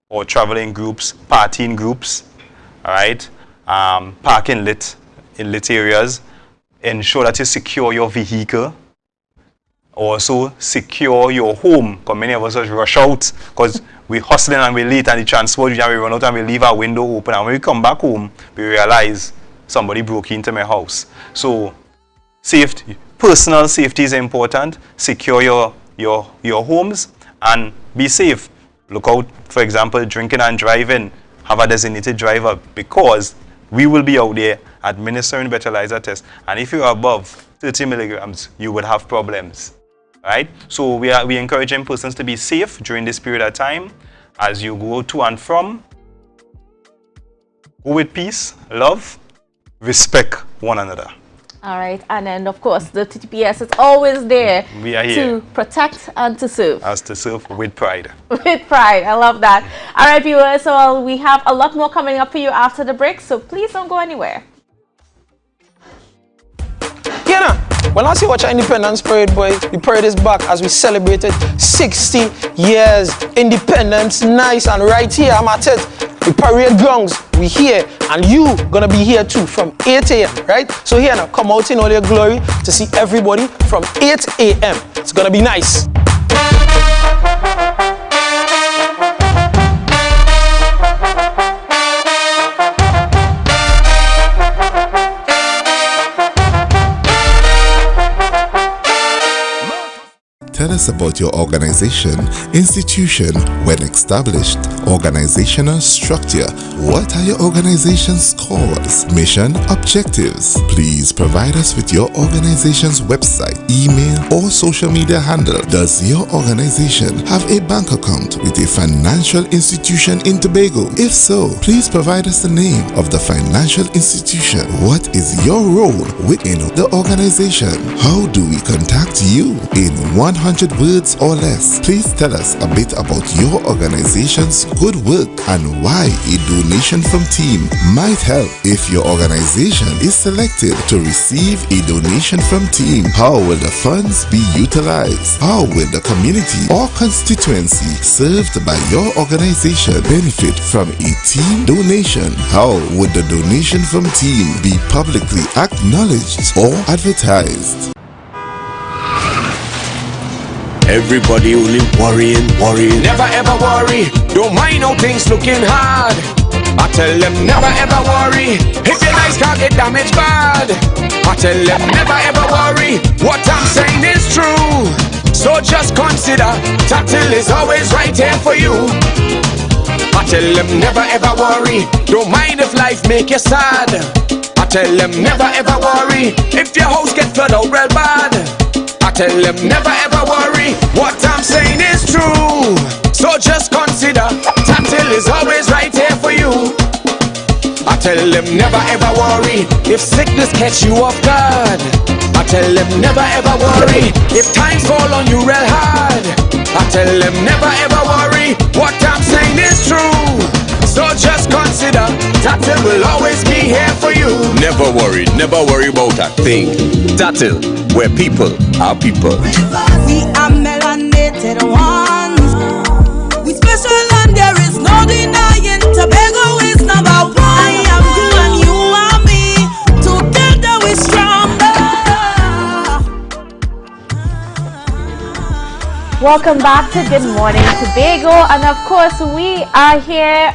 or travel in groups, party in groups. All right, park in lit areas. Ensure that you secure your vehicle. Also secure your home, because many of us just rush out because we're hustling and we're late, and the transport, and we run out and we leave our window open, and when we come back home, we realize somebody broke into my house. So safety. Personal safety is important. Secure your homes and be safe. Look out, for example, drinking and driving. Have a designated driver, because we will be out there administering breathalyzer tests. And if you're above 30 milligrams, you would have problems. Right? So we encouraging persons to be safe during this period of time as you go to and from. Go with peace, love, respect one another. All right, and then of course the TTPS is always there to protect and to serve. As to serve with pride. With pride, I love that. All right, viewers, so we have a lot more coming up for you after the break, so please don't go anywhere. Well, I see watch our Independence Parade, boy. The parade is back as we celebrated 60 years independence. Nice, and right here, I'm at it. The parade grounds, we here, and you gonna be here too from 8 a.m., right? So here now, come out in all your glory to see everybody from 8 a.m. It's gonna be nice. Tell us about your organization, institution, when established, organizational structure. What are your organization's cause, mission, objectives? Please provide us with your organization's website, email, or social media handle. Does your organization have a bank account with a financial institution in Tobago? If so, please provide us the name of the financial institution. What is your role within the organization? How do we contact you? In 100 words or less, please tell us a bit about your organization's good work and why a donation from team might help. If your organization is selected to receive a donation from team, how will the funds be utilized? How will the community or constituency served by your organization benefit from a team donation? How would the donation from team be publicly acknowledged or advertised? Everybody only worrying. Never ever worry. Don't mind how things looking hard. I tell them never ever worry. If your life can't get damaged bad. I tell them never ever worry. What I'm saying is true. So just consider Tatil is always right here for you. I tell them never ever worry. Don't mind if life make you sad. I tell them never ever worry. If your house get flooded out real bad. I tell them never ever worry. What I'm saying is true. So just consider Tatil is always right here for you. I tell them never ever worry. If sickness catch you off guard. I tell them never ever worry. If times fall on you real hard. I tell them never ever worry. What I'm saying is true. So just consider Tatil will always be here for you. Never worry about a thing. Tatil, where people are people. We are melanated ones. We special and there is no denying. Tobago is number one. I am you and you are me. Together we stronger. Welcome back to Good Morning Tobago, and of course we are here,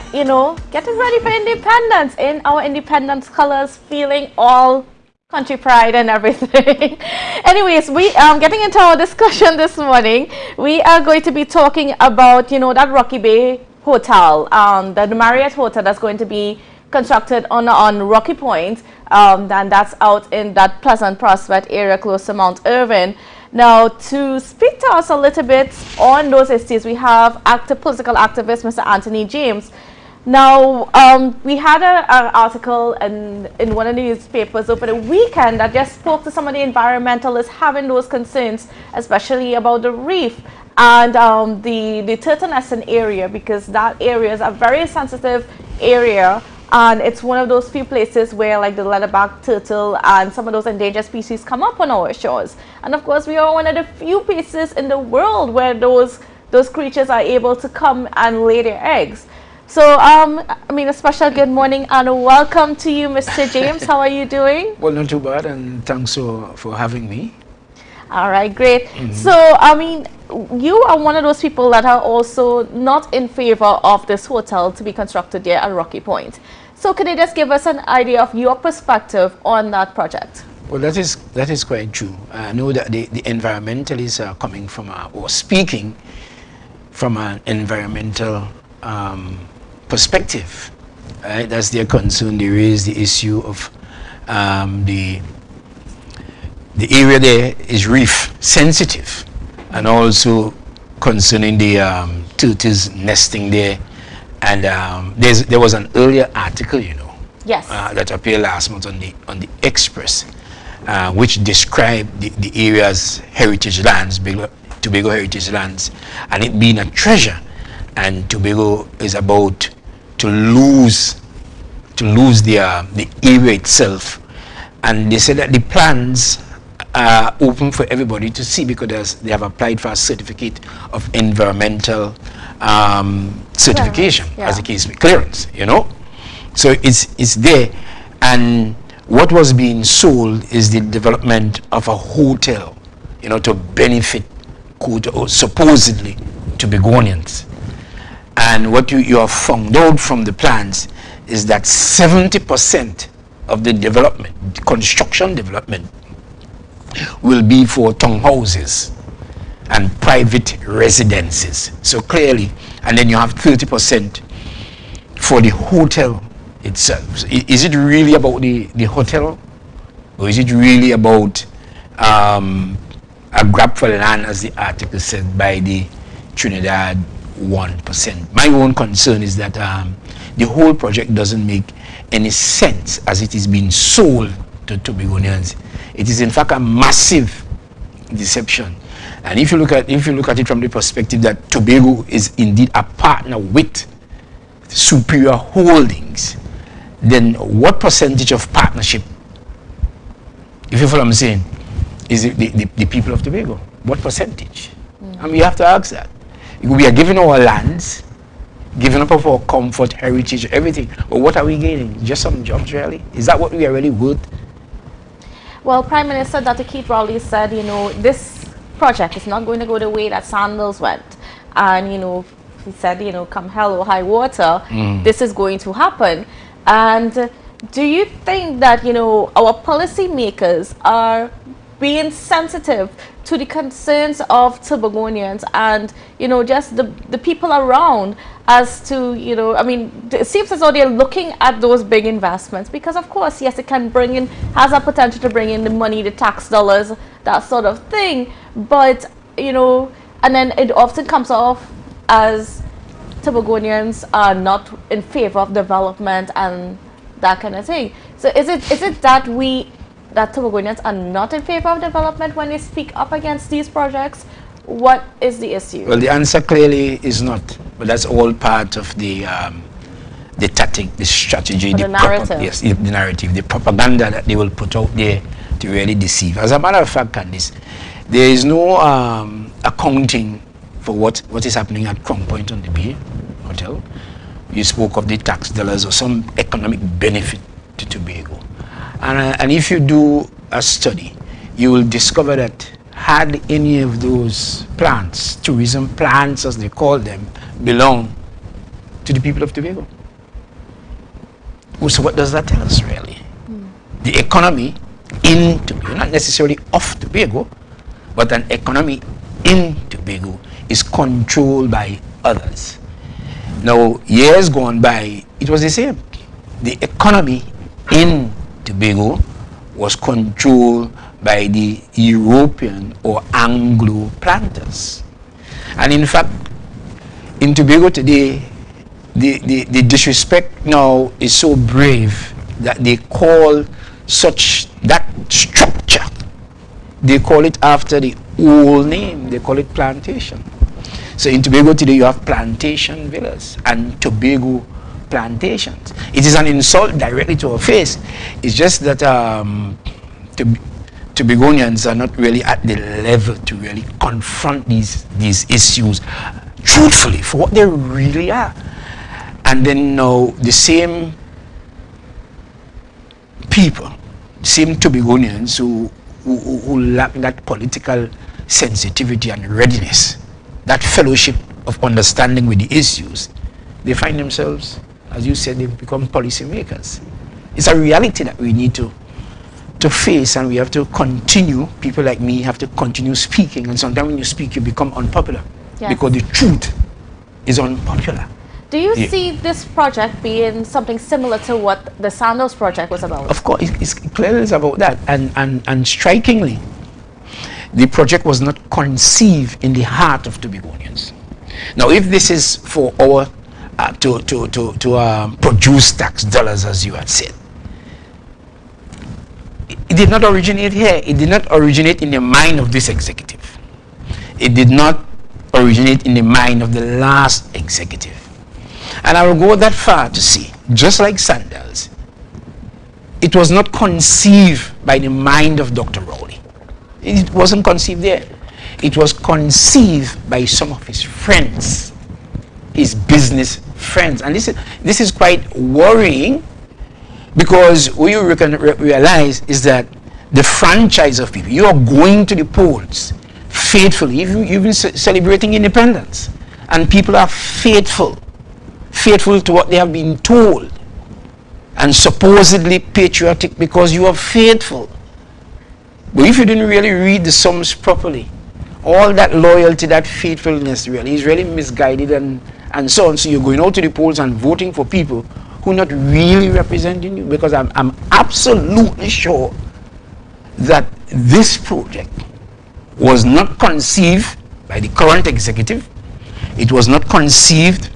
getting ready for independence in our independence colors, feeling all country pride and everything. Anyways, we getting into our discussion this morning. We are going to be talking about that Rocky Bay Hotel, the Marriott Hotel that's going to be constructed on Rocky Point, and that's out in that Pleasant Prospect area close to Mount Irvin. Now, to speak to us a little bit on those issues, we have political activist Mr. Anthony James. Now, we had an article in one of the newspapers over the weekend that just spoke to some of the environmentalists having those concerns, especially about the reef and the turtle nesting area, because that area is a very sensitive area. And it's one of those few places where like the leatherback turtle and some of those endangered species come up on our shores. And of course, we are one of the few places in the world where those creatures are able to come and lay their eggs. So, a special good morning and welcome to you, Mr. James. How are you doing? Well, not too bad, and thanks for having me. All right, great. Mm-hmm. So, you are one of those people that are also not in favor of this hotel to be constructed here at Rocky Point. So, could you just give us an idea of your perspective on that project? Well, that is quite true. I know that the environmentalists are coming from or speaking from an environmental perspective. Right? That's their concern. They raise the issue of the area there is reef sensitive, and also concerning the turtles nesting there. And there was an earlier article, yes, that appeared last month on the Express, which described the area's heritage lands, Tobago heritage lands, and it being a treasure. And Tobago is about to lose the area itself. And they said that the plans are open for everybody to see because they have applied for a certificate of environmental certification, as the case may clearance, So it's there. And what was being sold is the development of a hotel, to benefit supposedly Tobagonians. And what you have found out from the plans is that 70% of the development, the construction development, will be for townhouses and private residences. So clearly, and then you have 30% for the hotel itself. So is it really about the hotel, or is it really about a grab for land, as the article said, by the Trinidad 1%. My own concern is that the whole project doesn't make any sense as it is being sold to Tobagonians. It is in fact a massive deception. And if you look at it from the perspective that Tobago is indeed a partner with Superior Holdings, then what percentage of partnership, if you follow what I'm saying, is it the people of Tobago? What percentage? And we have to ask that. We are giving our lands, giving up of our comfort, heritage, everything. But what are we gaining? Just some jobs, really? Is that what we are really worth? Well, Prime Minister Dr. Keith Rowley said, this project is not going to go the way that Sandals went. And, he said, come hell or high water, this is going to happen. And do you think that, our policy makers are being sensitive to the concerns of Tobagonians and, just the people around as to, it seems as though they're looking at those big investments because, of course, yes, it can has a potential to bring in the money, the tax dollars, that sort of thing. But, and then it often comes off as Tobagonians are not in favor of development and that kind of thing. So is it that Tobagonians are not in favor of development when they speak up against these projects? What is the issue? Well, the answer clearly is not, but that's all part of the tactic, the strategy, the narrative. Yes, the narrative, the propaganda that they will put out there to really deceive. As a matter of fact, Candice, there is no accounting for what is happening at Crown Point on the Bay Hotel. You spoke of the tax dollars or some economic benefit to Tobago. And if you do a study, you will discover that had any of those plants, tourism plants as they call them, belong to the people of Tobago. So what does that tell us really? The economy in Tobago, not necessarily of Tobago, but an economy in Tobago is controlled by others. Now, years gone by, it was the same. The economy in Tobago was controlled by the European or Anglo planters. And in fact, in Tobago today, the disrespect now is so brave that they call that structure, they call it after the old name, they call it plantation. So in Tobago today you have plantation villas and Tobago plantations. It is an insult directly to our face. It's just that Tobagonians are not really at the level to really confront these issues truthfully for what they really are. And then now the same people, same Tobagonians who lack that political sensitivity and readiness, that fellowship of understanding with the issues, they find themselves, as you said, they've become policymakers. It's a reality that we need to face, and we have to continue. People like me have to continue speaking, and sometimes when you speak you become unpopular. Yes. Because the truth is unpopular. Do you see this project being something similar to what the Sandals project was about? Of course, it's clearly about that, and strikingly, the project was not conceived in the heart of Tobagonians. Now, if this is for our to produce tax dollars, as you had said, it did not originate here. It did not originate in the mind of this executive. It did not originate in the mind of the last executive. And I will go that far to say, just like Sandals, it was not conceived by the mind of Dr. Rowley. It wasn't conceived there. It was conceived by some of his friends, his business friends. And this is quite worrying, because what you can realize is that the franchise of people, you are going to the polls faithfully, even celebrating independence, and people are faithful to what they have been told, and supposedly patriotic because you are faithful. But if you didn't really read the Psalms properly, all that loyalty, that faithfulness really is really misguided and so on. So you're going out to the polls and voting for people who are not really representing you, because I'm absolutely sure that this project was not conceived by the current executive. It was not conceived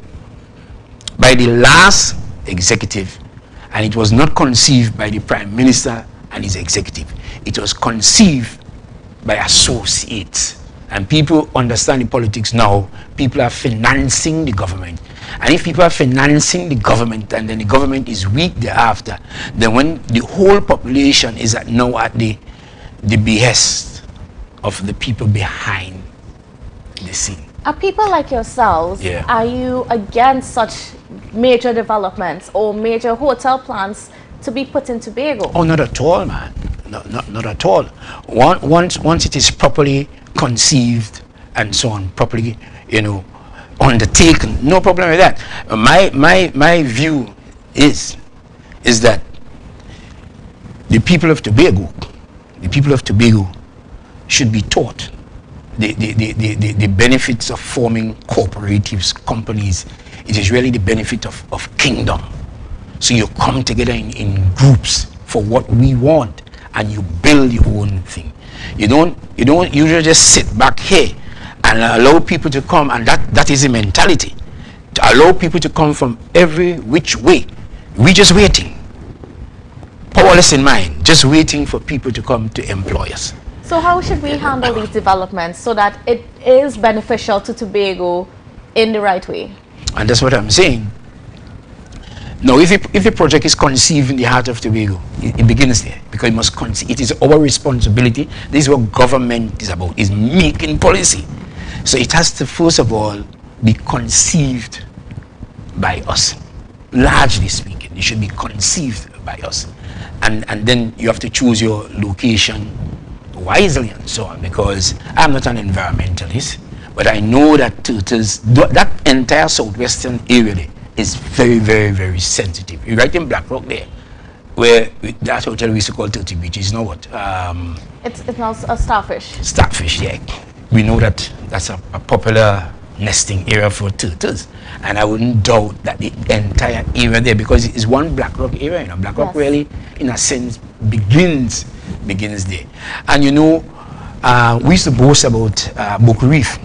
by the last executive, and it was not conceived by the Prime Minister and his executive. It was conceived by associates. And people understand the politics now. People are financing the government. And if people are financing the government and then the government is weak thereafter, then when the whole population is now at the behest of the people behind the scene. Are people like yourselves, are you against such major developments or major hotel plans to be put in Tobago? Oh, not at all, man. Not at all. Once it is properly conceived and so on, properly, undertaken, no problem with that. My view is that the people of Tobago should be taught the benefits of forming cooperatives, companies. It is really the benefit of kingdom. So you come together in groups for what we want, and you build your own thing. You don't usually just sit back here and allow people to come, and that is the mentality. To allow people to come from every which way. We're just waiting. Powerless in mind, just waiting for people to come to employ us. So how should we handle these developments so that it is beneficial to Tobago in the right way? And that's what I'm saying. Now, if a project is conceived in the heart of Tobago, it begins there, because it must conceive. It is our responsibility. This is what government is about, is making policy. So it has to, first of all, be conceived by us. Largely speaking, it should be conceived by us. And then you have to choose your location wisely and so on, because I'm not an environmentalist, but I know that that entire southwestern area there is very, very, very sensitive. You're right in Black Rock there, where that hotel we used to call 30 Beaches. You know what? It's now a starfish. Starfish, yeah. We know that that's a popular nesting area for turtles, and I wouldn't doubt that the entire area there, because it's one Black Rock area. Black Rock really, in a sense, begins there. And we used to boast about Book Reef.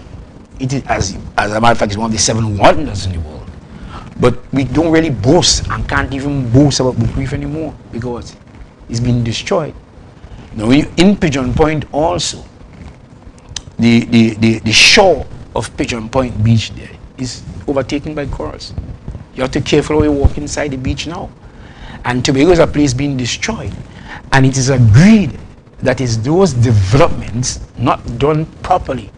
It is, as a matter of fact, it's one of the 7 wonders in the world. But we don't really boast, and can't even boast about Book Reef anymore, because it's been destroyed. Now, in Pigeon Point also, the shore of Pigeon Point Beach there is overtaken by corals. You have to be careful when you walk inside the beach now. And Tobago is a place being destroyed. And it is agreed that is those developments not done properly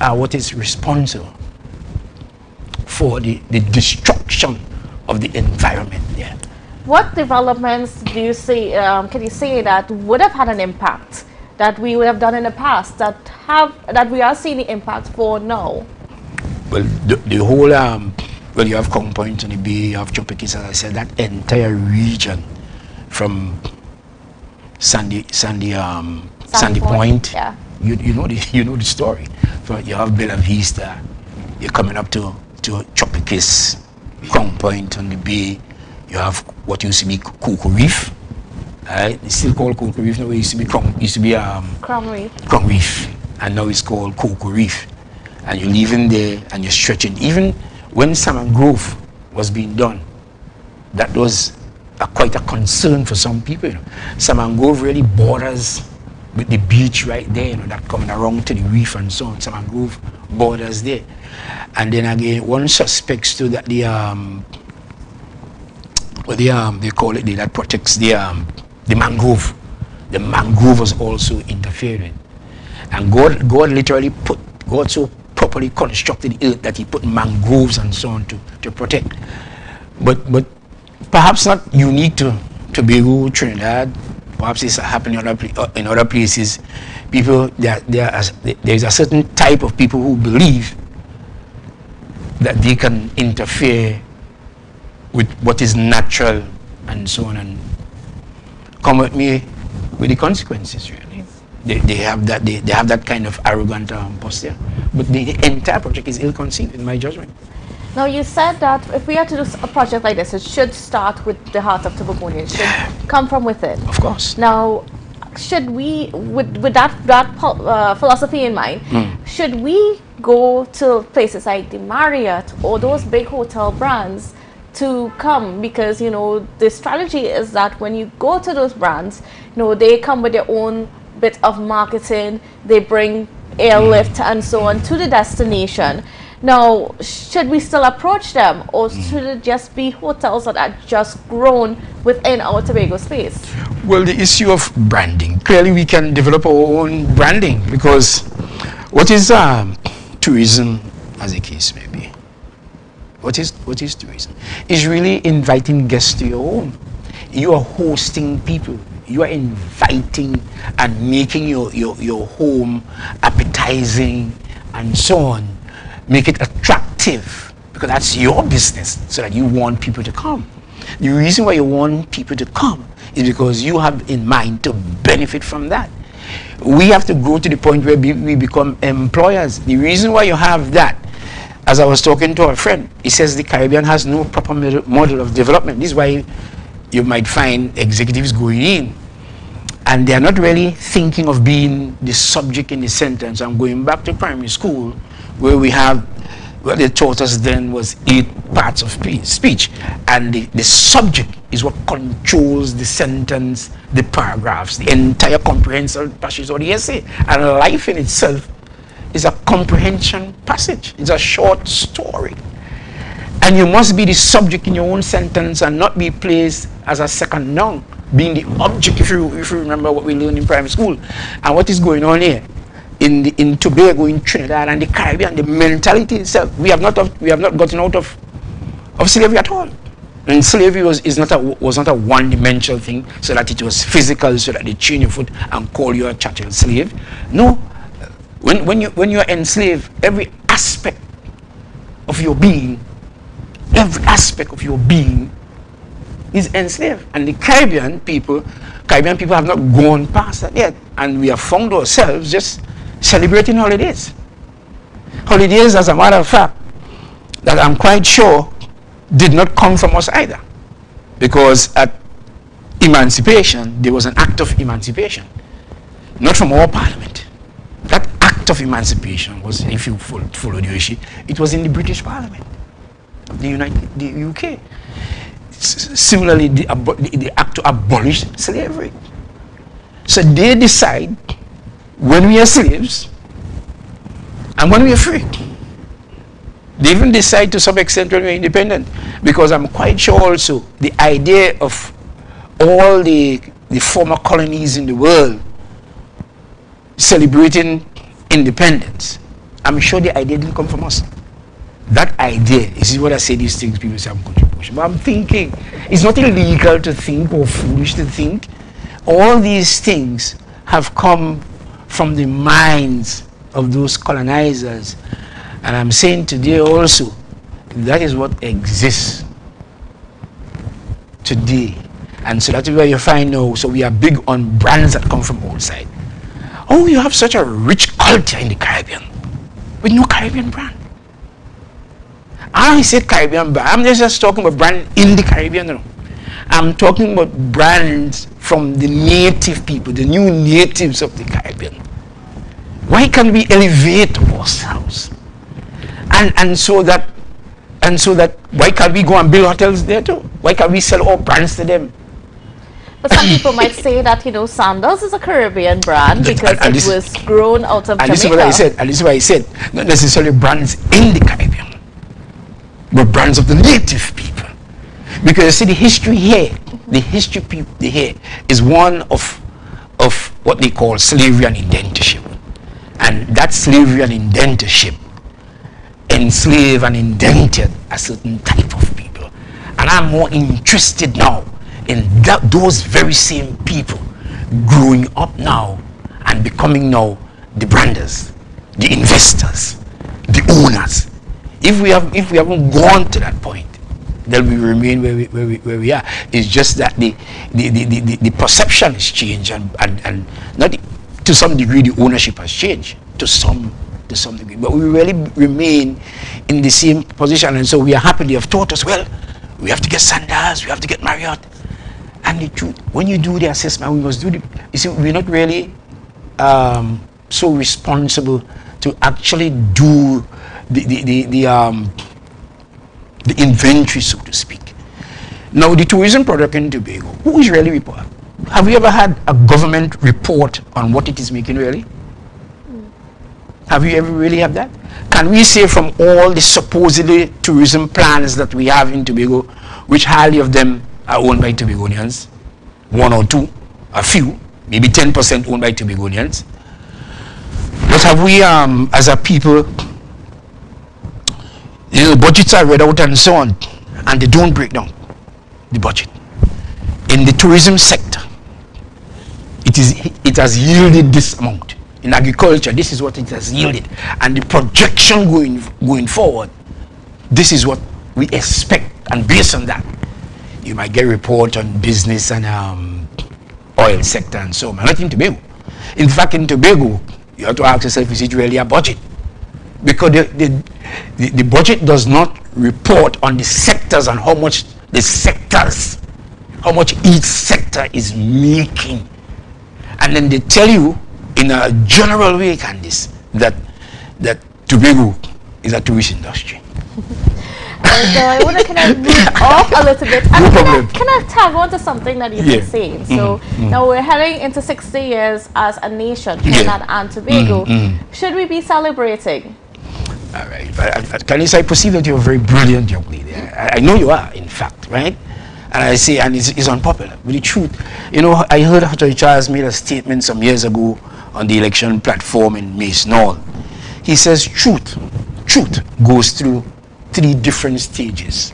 are what is responsible for the destruction of the environment there. What developments do you see, can you say that would have had an impact that we would have done in the past that we are seeing the impact for now? Well, the whole, you have Crown Point on the Bay, you have Chopekis, as I said, that entire region from Sandy Point. Yeah. You know the story. So you have Bella Vista, you're coming up to Chopekis, Crown Point on the Bay. You have what used to be Cocoa Reef. It's still called Cocoa Reef now. It used to be Crown Reef. Crown Reef, and now it's called Cocoa Reef. And you're leaving there and you're stretching. Even when Salmon Grove was being done, that was quite a concern for some people. Salmon Grove really borders with the beach right there, that coming around to the reef and so on. Salmon Grove borders there. And then again, one suspects too that they call it that protects the mangrove. The mangrove was also interfering. And God literally God so properly constructed the earth that he put mangroves and so on to protect. But perhaps not unique to Tobago, Trinidad. Perhaps it's happening in other places. People, there is a certain type of people who believe that they can interfere with what is natural and so on, and come with me with the consequences. Really, they have that kind of arrogant posture. But the entire project is ill-conceived, in my judgment. Now, you said that if we are to do a project like this, it should start with the heart of Tobagonians. It should come from within. Of course. Now, should we, with that philosophy in mind, should we go to places like the Marriott or those big hotel brands to come? Because, you know, the strategy is that when you go to those brands, you know, they come with their own bit of marketing, they bring airlift and so on to the destination. Now, should we still approach them, or should it just be hotels that are just grown within our Tobago space? Well, the issue of branding, clearly we can develop our own branding, because what is tourism, as the case may be? What is tourism? It's really inviting guests to your home. You are hosting people. You are inviting and making your home appetizing and so on. Make it attractive, because that's your business, so that you want people to come. The reason why you want people to come is because you have in mind to benefit from that. We have to grow to the point where we become employers. The reason why you have that, as I was talking to a friend, he says the Caribbean has no proper model of development. This is why you might find executives going in, and they are not really thinking of being the subject in the sentence. I'm going back to primary school, where we have, what they taught us then was 8 parts of speech, and the subject is what controls the sentence, the paragraphs, the entire comprehensive passage or the essay. And life in itself is a comprehension passage. It's a short story, and you must be the subject in your own sentence and not be placed as a second noun, being the object. If you remember what we learned in primary school, and what is going on here in Tobago, in Trinidad and the Caribbean, the mentality itself, we have not gotten out of slavery at all. And slavery was not a one-dimensional thing, so that it was physical, so that they chain your foot and call you a chattel slave. No, when you are enslaved, every aspect of your being is enslaved. And the Caribbean people have not gone past that yet, and we have found ourselves just celebrating holidays. Holidays, as a matter of fact, that I'm quite sure did not come from us either, because at emancipation there was an act of emancipation, not from our parliament. That act of emancipation was, if you follow the issue, it was in the British Parliament of the UK. Similarly, the act to abolish slavery. So they decide when we are slaves and when we are free. They even decide to some extent when we are independent, because I'm quite sure also the idea of all the former colonies in the world celebrating independence, I'm sure the idea didn't come from us. That idea, this is what I say, these things people say I'm contribution, but I'm thinking it's not illegal to think or foolish to think. All these things have come from the minds of those colonizers, and I'm saying today also that is what exists today. And so that's where you find now, so we are big on brands that come from outside. Oh, you have such a rich culture in the Caribbean with no Caribbean brand. I say Caribbean brand, I'm just talking about brand in the Caribbean now. I'm talking about brands from the native people, the new natives of the Caribbean. Why can't we elevate ourselves? And so that why can't we go and build hotels there too? Why can't we sell our brands to them? But some people might say that, you know, Sandals is a Caribbean brand because it was grown out of Jamaica. This is what I said, not necessarily brands in the Caribbean, but brands of the native people. Because you see, the history here is one of what they call slavery and indentureship. And that slavery and indentureship enslave and indented a certain type of people. And I'm more interested now in those very same people growing up now and becoming now the branders, the investors, the owners. If we haven't gone to that point, then we remain where we are. It's just that the perception has changed, and not to some degree the ownership has changed to some degree, but we really remain in the same position. And so we are happy they have taught us, well, we have to get Sandals, we have to get Marriott, And the truth, when you do the assessment, we must do the, you see, we're not really so responsible to actually do the inventory, so to speak. Now, the tourism product in Tobago, who is really report? Have you ever had a government report on what it is making really? Have you ever really had that? Can we say from all the supposedly tourism plans that we have in Tobago, which hardly of them are owned by Tobagonians, one or two, a few, maybe 10% owned by Tobagonians, but have we, as a people, budgets are read out and so on, and they don't break down the budget. In the tourism sector, it has yielded this amount. In agriculture, this is what it has yielded. And the projection going forward, this is what we expect. And based on that, you might get a report on business and oil sector and so on. Not in Tobago. In fact, in Tobago, you have to ask yourself, is it really a budget? Because the budget does not report on the sectors and how much how much each sector is making. And then they tell you in a general way, Candice, that Tobago is a tourist industry. So I want to kind of move off a little bit and kind of tag on to something that you've been saying. So now we're heading into 60 years as a nation, Trinidad and Tobago. Should we be celebrating? All right. Candice, I perceive that you're a very brilliant young lady. I know you are, in fact, right? And I say, and it's unpopular. But the truth, I heard Dr. Charles made a statement some years ago on the election platform in Mason Hall. He says truth goes through 3 different stages.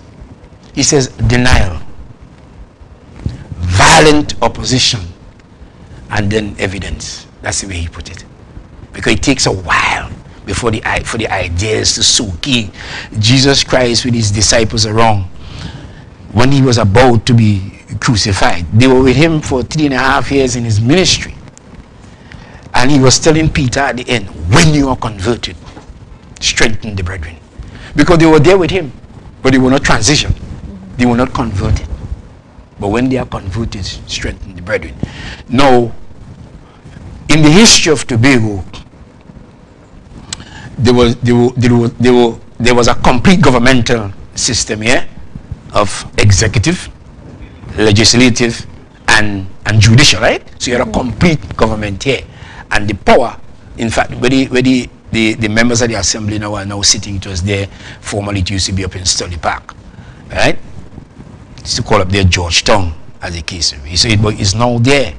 He says denial, violent opposition, and then evidence. That's the way he put it. Because it takes a while for the ideas to soak in. Jesus Christ with his disciples around, when he was about to be crucified, they were with him for 3.5 years in his ministry. And he was telling Peter at the end, when you are converted, strengthen the brethren. Because they were there with him, but they were not transitioned. They were not converted. But when they are converted, strengthen the brethren. Now, in the history of Tobago, there was a complete governmental system here of executive, legislative, and judicial, right? So you had a complete government here. And the power, in fact, where the members of the assembly now are now sitting to us there, formerly it used to be up in Stolly Park, right? Used to call up there Georgetown, as the case may be. So it's now there.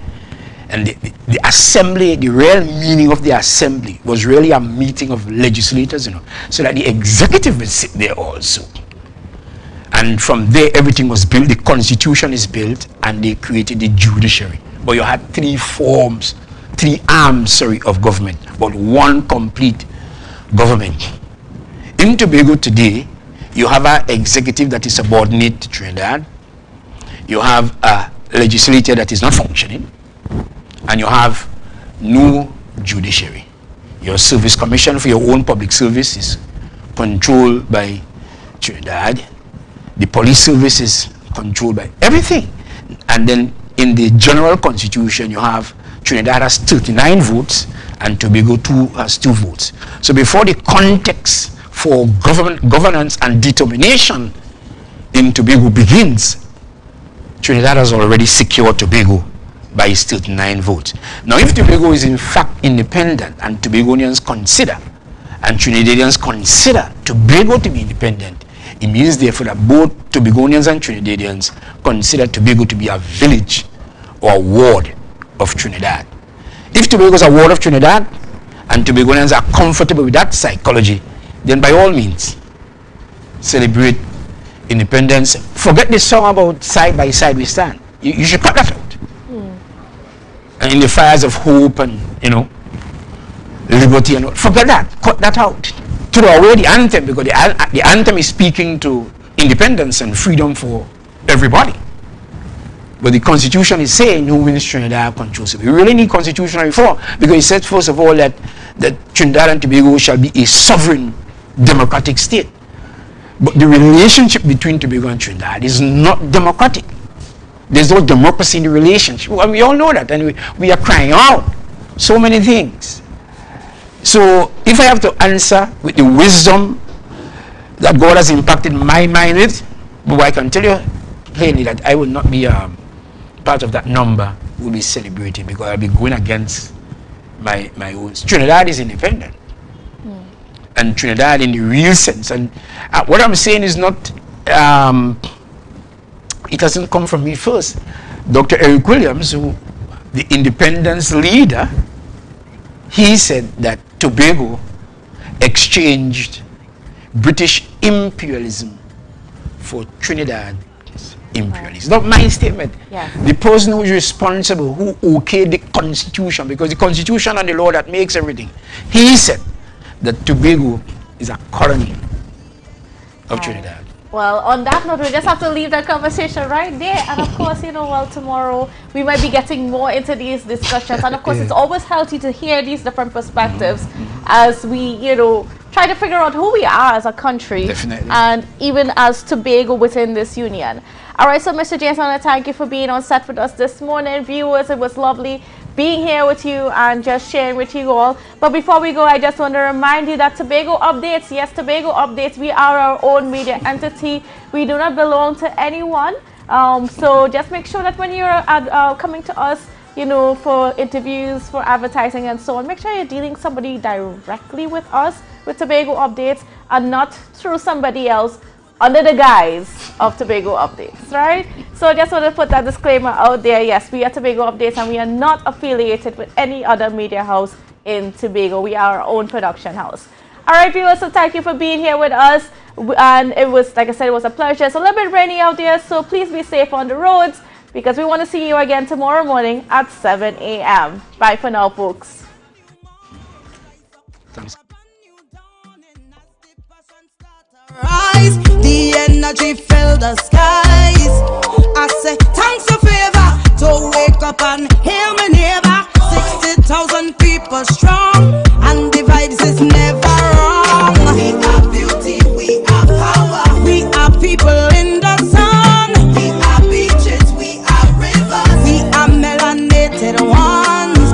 And the assembly, the real meaning of the assembly was really a meeting of legislators, so that the executive would sit there also. And from there, everything was built. The constitution is built, and they created the judiciary. But you had 3 arms of government, but one complete government. In Tobago today, you have an executive that is subordinate to Trinidad. You have a legislature that is not functioning. And you have no judiciary. Your service commission for your own public service is controlled by Trinidad. The police service is controlled by everything. And then in the general constitution, you have Trinidad has 39 votes and Tobago has 2 votes. So before the context for governance and determination in Tobago begins, Trinidad has already secured Tobago by its 39 votes. Now, if Tobago is in fact independent and Tobagonians consider, and Trinidadians consider Tobago to be independent, it means therefore that both Tobagonians and Trinidadians consider Tobago to be a village or a ward of Trinidad. If Tobago is a ward of Trinidad and Tobagonians are comfortable with that psychology, then by all means celebrate independence. Forget the song about side by side we stand. You should cut that out. And in the fires of hope and liberty and all, forget that. Cut that out. Throw away the anthem, because the anthem is speaking to independence and freedom for everybody. But the constitution is saying who wins Trinidad controls it. We really need constitutional reform, because it said first of all that Trinidad and Tobago shall be a sovereign democratic state. But the relationship between Tobago and Trinidad is not democratic. There's no democracy in the relationship. Well, we all know that, and we are crying out so many things. So if I have to answer with the wisdom that God has impacted my mind with, but I can tell you plainly that I will not be part of that number we'll be celebrating, because I'll be going against my own. Trinidad is independent. And Trinidad in the real sense. And what I'm saying is not, it doesn't come from me first. Dr. Eric Williams, who the independence leader, he said that Tobago exchanged British imperialism for Trinidad imperialism. Not my statement. Yes. The person who is responsible, who okayed the constitution, because the constitution and the law that makes everything, he said that Tobago is a colony of Trinidad. Well, on that note, we just have to leave that conversation right there. And of course, well, tomorrow we might be getting more into these discussions. And of course, it's always healthy to hear these different perspectives as we, try to figure out who we are as a country. Definitely. And even as Tobago within this union. All right, so Mr. James, I want to thank you for being on set with us this morning. Viewers, it was lovely being here with you and just sharing with you all. But before we go, I just want to remind you that Tobago Updates, yes, Tobago Updates, we are our own media entity. We do not belong to anyone. So just make sure that when you're coming to us, for interviews, for advertising and so on, make sure you're dealing somebody directly with us, with Tobago Updates, and not through somebody else under the guise of Tobago Updates, right? So I just want to put that disclaimer out there. Yes, we are Tobago Updates and we are not affiliated with any other media house in Tobago. We are our own production house. All right, viewers, so thank you for being here with us. And it was, like I said, it was a pleasure. It's a little bit rainy out there, so please be safe on the roads, because we want to see you again tomorrow morning at 7 a.m. Bye for now, folks. Thanks. Rise, the energy fill the skies. I say thanks for favor to wake up and